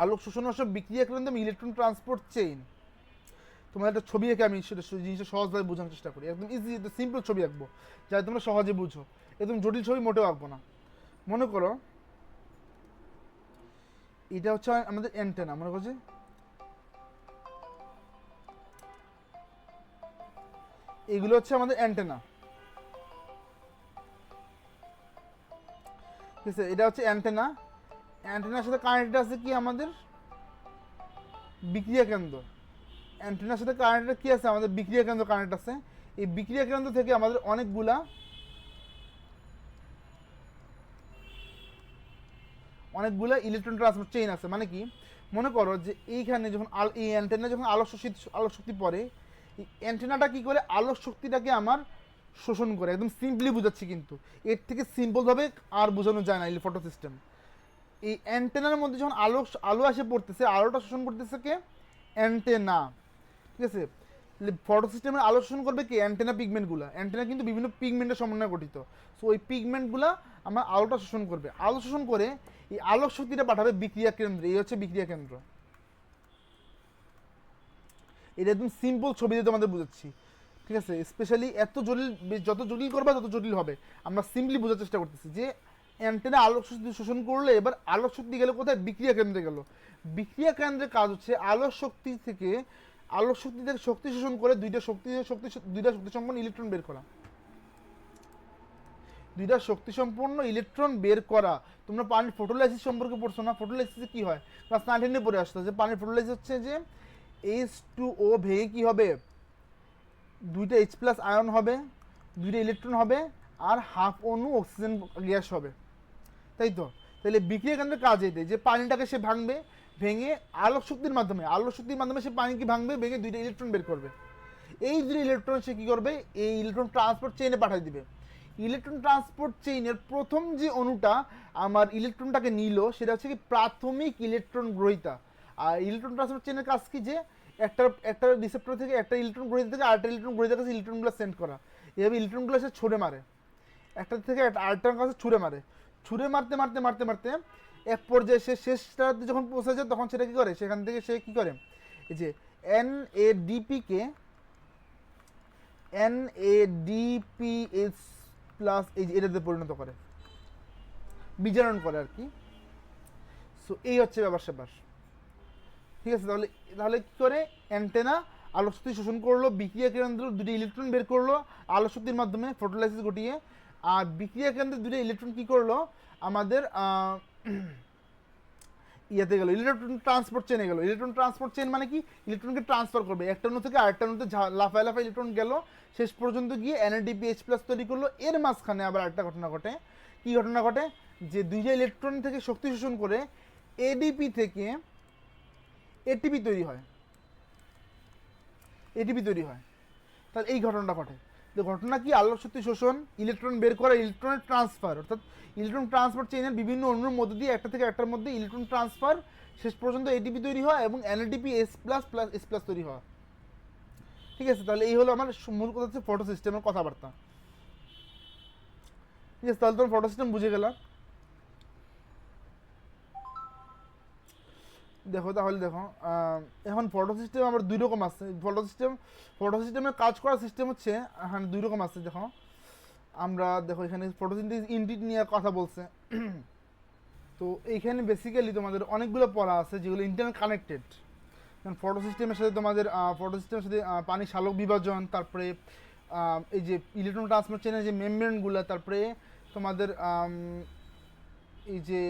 আলোক শোষণ অংশ, বিক্রিয়া কেন্দ্র এবং ইলেকট্রন ট্রান্সপোর্ট চেইন। তোমার একটা ছবি এঁকে আমি সেটা জিনিসটা সহজভাবে বোঝানোর চেষ্টা করি, একদম ইজি, সিম্পল ছবি আঁকবো যাতে তোমরা সহজে বুঝো। একদম জটিল ছবি মোটেও আঁকবো না। মনে করো এটা হচ্ছে আমাদের অ্যান্টেনা, মনে করছি এগুলো হচ্ছে আমাদের অ্যান্টেনা, ঠিক আছে। এটা হচ্ছে অ্যান্টেনা, অ্যান্টেনার সাথে কানেক্টেড আছে কি আমাদের বিক্রিয়া কেন্দ্র। অ্যান্টেনার সাথে কানেক্টেড কি আছে, আমাদের বিক্রিয়া কেন্দ্র কানেক্ট আছে। এই বিক্রিয়া কেন্দ্র থেকে আমাদের অনেকগুলা ইলেকট্রন ট্রান্সপোর্ট চেইন আছে। মানে কি, মনে করো যে এইখানে যখন এই অ্যান্টেনা যখন আলোক শক্তি পড়ে, এই অ্যান্টেনাটা কি করে আলোক শক্তিটাকে আমার শোষণ করে। একদম সিম্পলি বুঝাচ্ছি, কিন্তু এর থেকে সিম্পলভাবে আর বোঝানো যায় না এই ফটো সিস্টেম। এই অ্যান্টেনার মধ্যে যখন আলো এসে পড়তেছে, আলোটা শোষণ করতেছে কে, অ্যান্টেনা, ঠিক আছে। ফটো সিস্টেমের আলো শোষণ করবে কি, অ্যান্টেনা পিগমেন্টগুলো। অ্যান্টেনা কিন্তু বিভিন্ন পিগমেন্টের সমন্বয়ে গঠিত। সো ওই পিগমেন্টগুলো আমার আলোটা শোষণ করবে, আলো শোষণ করে এই আলোক শক্তিটা পাঠাবে বিক্রিয়া কেন্দ্রে। এই হচ্ছে বিক্রিয়া কেন্দ্র। এটা একদম সিম্পল ছবি দিয়ে তোমাদের বুঝাচ্ছি, ঠিক আছে। স্পেশালি এত জটিল, যত জটিল করবা তত জটিল হবে। আমরা সিম্পলি বোঝার চেষ্টা করতেছি যে অ্যান্টেনা আলোক শক্তি শোষণ করলে এবার আলোক শক্তি গেল কোথায়, বিক্রিয়া কেন্দ্রে গেল। বিক্রিয়া কেন্দ্রের কাজ হচ্ছে আলোক শক্তি থেকে শক্তি শোষণ করে দুইটা শক্তি সম্পন্ন ইলেকট্রন বের করা। দুইটা শক্তি সম্পন্ন ইলেকট্রন বের করা। তোমরা পানির ফটোলাইসিস সম্পর্কে পড়ছো না, ফটোলাইসিসে কি হয়, ক্লাস 9-10 পড়ে আসতো যে পানির ফটোলাইসিস হচ্ছে যে H2O ভেঙে কি হবে, দুইটা H+ আয়ন হবে, দুইটা ইলেকট্রন হবে, আর হাফ অণু অক্সিজেন গ্যাস হবে, তাই তো। তাহলে বিক্রিয়া কেন্দ্রের কাজ এটাই যে পানিটাকে সে ভাঙবে, ভেঙে আলোক শক্তির মাধ্যমে সে পানিকে ভাঙবে, ভেঙে দুইটা ইলেকট্রন বের করবে। এই দুটো ইলেকট্রন সে কী করবে, এই ইলেকট্রন ট্রান্সপোর্ট চেইনে পাঠিয়ে দিবে। ইলেকট্রন ট্রান্সপোর্ট চেইনের প্রথম যে অণুটা আমার ইলেকট্রনটাকে নিল সেটা হচ্ছে কি প্রাথমিক ইলেকট্রন গ্রহীতা। আর ইলেকট্রন ট্রান্সপোর্ট চেইনের কাজ কি, যে একটা রিসেপ্টর থেকে একটা ইলেকট্রন গ্রহীতা থেকে আরেকটা ইলেকট্রন গ্রহীতার কাছে ইলেকট্রনগুলো সেন্ড করা। এভাবে ইলেকট্রনগুলো সে ছুঁড়ে মারে, একটা থেকে আরেকটার কাছে ছুঁড়ে মারে, ছুঁড়ে মারতে মারতে মারতে মারতে এক পর্যায়ে সে শেষটাতে যখন পৌঁছে যায় তখন সেটা কী করে, সেখান থেকে সে কী করে, এই যে NADP-কে NADPH প্লাস এই যে এটাতে পরিণত করে, বিজারণ করে আর কি। সো এই হচ্ছে ব্যাপার স্যাপার, ঠিক আছে। তাহলে তাহলে কী করে, অ্যান্টেনা আলোক শক্তি শোষণ করলো, বিক্রিয়া কেন্দ্র দুটি ইলেকট্রন বের করলো আলোক শক্তির মাধ্যমে ফটোলাইসিস ঘটিয়ে, আর বিক্রিয়া কেন্দ্রে দুটো ইলেকট্রন কী করলো আমাদের ইয়াতে গেলো, ইলেকট্রন ট্রান্সপোর্ট চেনে গেলো। ইলেকট্রন ট্রান্সপোর্ট চেন মানে কি, ইলেকট্রনকে ট্রান্সফার করবে একটা অণু থেকে আরেকটা অণুতে, লাফায় লাফায় ইলেকট্রন গেল, শেষ পর্যন্ত গিয়ে NADPH প্লাস তৈরি করলো। এর মাঝখানে আবার একটা ঘটনা ঘটে, কী ঘটনা ঘটে, যে দুইটা ইলেকট্রন থেকে শক্তি শোষণ করে ADP থেকে ATP তৈরি হয়, ATP তৈরি হয়। তাহলে এই ঘটনাটা ঘটে, যে ঘটনা কি, আলোক শক্তি শোষণ, ইলেকট্রন বের করা, ইলেকট্রনের ট্রান্সফার, অর্থাৎ ইলেকট্রন ট্রান্সফার চেইনের বিভিন্ন অণুর মধ্যে দিয়ে একটা থেকে একটার মধ্যে ইলেকট্রন ট্রান্সফার, শেষ পর্যন্ত ATP তৈরি হয় এবং NADPH plus plus S plus তৈরি হওয়া, ঠিক আছে। তাহলে এই হলো আমার মূল কথা, হচ্ছে ফটো সিস্টেমের কথাবার্তা, ঠিক আছে। তাহলে তোমার ফটো সিস্টেম বুঝে গেলাম। দেখো তাহলে দেখো, এখন ফটো সিস্টেম আবার দুই রকম আছে। ফটো সিস্টেমের কাজ করার সিস্টেম হচ্ছে, হ্যাঁ দুই রকম আছে। দেখো আমরা দেখো এখানে ফটোসিনথেসিস ইউনিট নিয়ে কথা বলছে। তো এইখানে বেসিক্যালি তোমাদের অনেকগুলো পড়া আছে যেগুলো ইন্টারনেট কানেক্টেড। ফটো সিস্টেমের সাথে তোমাদের পানি শালক বিভাজন, তারপরে এই যে ইলেকট্রন ট্রান্সফার চেনের যে মেমব্রেনগুলো, তারপরে তোমাদের এই যে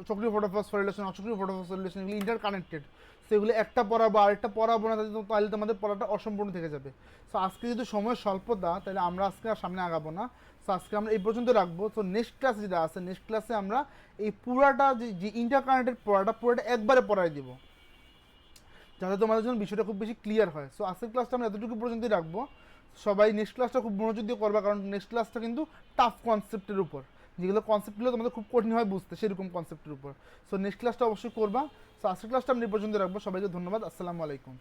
চক্রীয় ফটোফসফোরিলেশন, অচক্রীয় ফটোফসফোরিলেশন, এগুলো ইন্টার কানেক্টেড। সেগুলো একটা পড়াবো আরেকটা পড়াবো না, তাহলে তোমাদের পড়াটা অসম্পূর্ণ থেকে যাবে। সো আজকে যেহেতু সময়ের স্বল্পতা, তাহলে আমরা আজকে আর সামনে আগাবো না। সো আজকে আমরা এই পর্যন্ত রাখবো। তো নেক্সট ক্লাসে যেটা আছে, নেক্সট ক্লাসে আমরা এই পুরাটা যে ইন্টার কানেক্টেড পুরাটা একবারে পড়াই দিব, যাতে তোমাদের জন্য বিষয়টা খুব বেশি ক্লিয়ার হয়। সো আজকের ক্লাসটা আমরা এতটুকু পর্যন্তই রাখবো। সবাই নেক্সট ক্লাসটা খুব মনোযোগ দিয়ে করবা, কারণ নেক্সট ক্লাসটা কিন্তু টাফ কনসেপ্টের উপর, যেগুলো কনসেপ্টগুলো তোমাদের খুব কঠিন হয় বুঝতে, সেরকম কনসেপ্টের উপর। সো নেক্সট ক্লাসটা অবশ্যই করবা। সো আজকের ক্লাসটা আমরা এই পর্যন্ত রাখবো। সবাইকে ধন্যবাদ। আসসালামু আলাইকুম।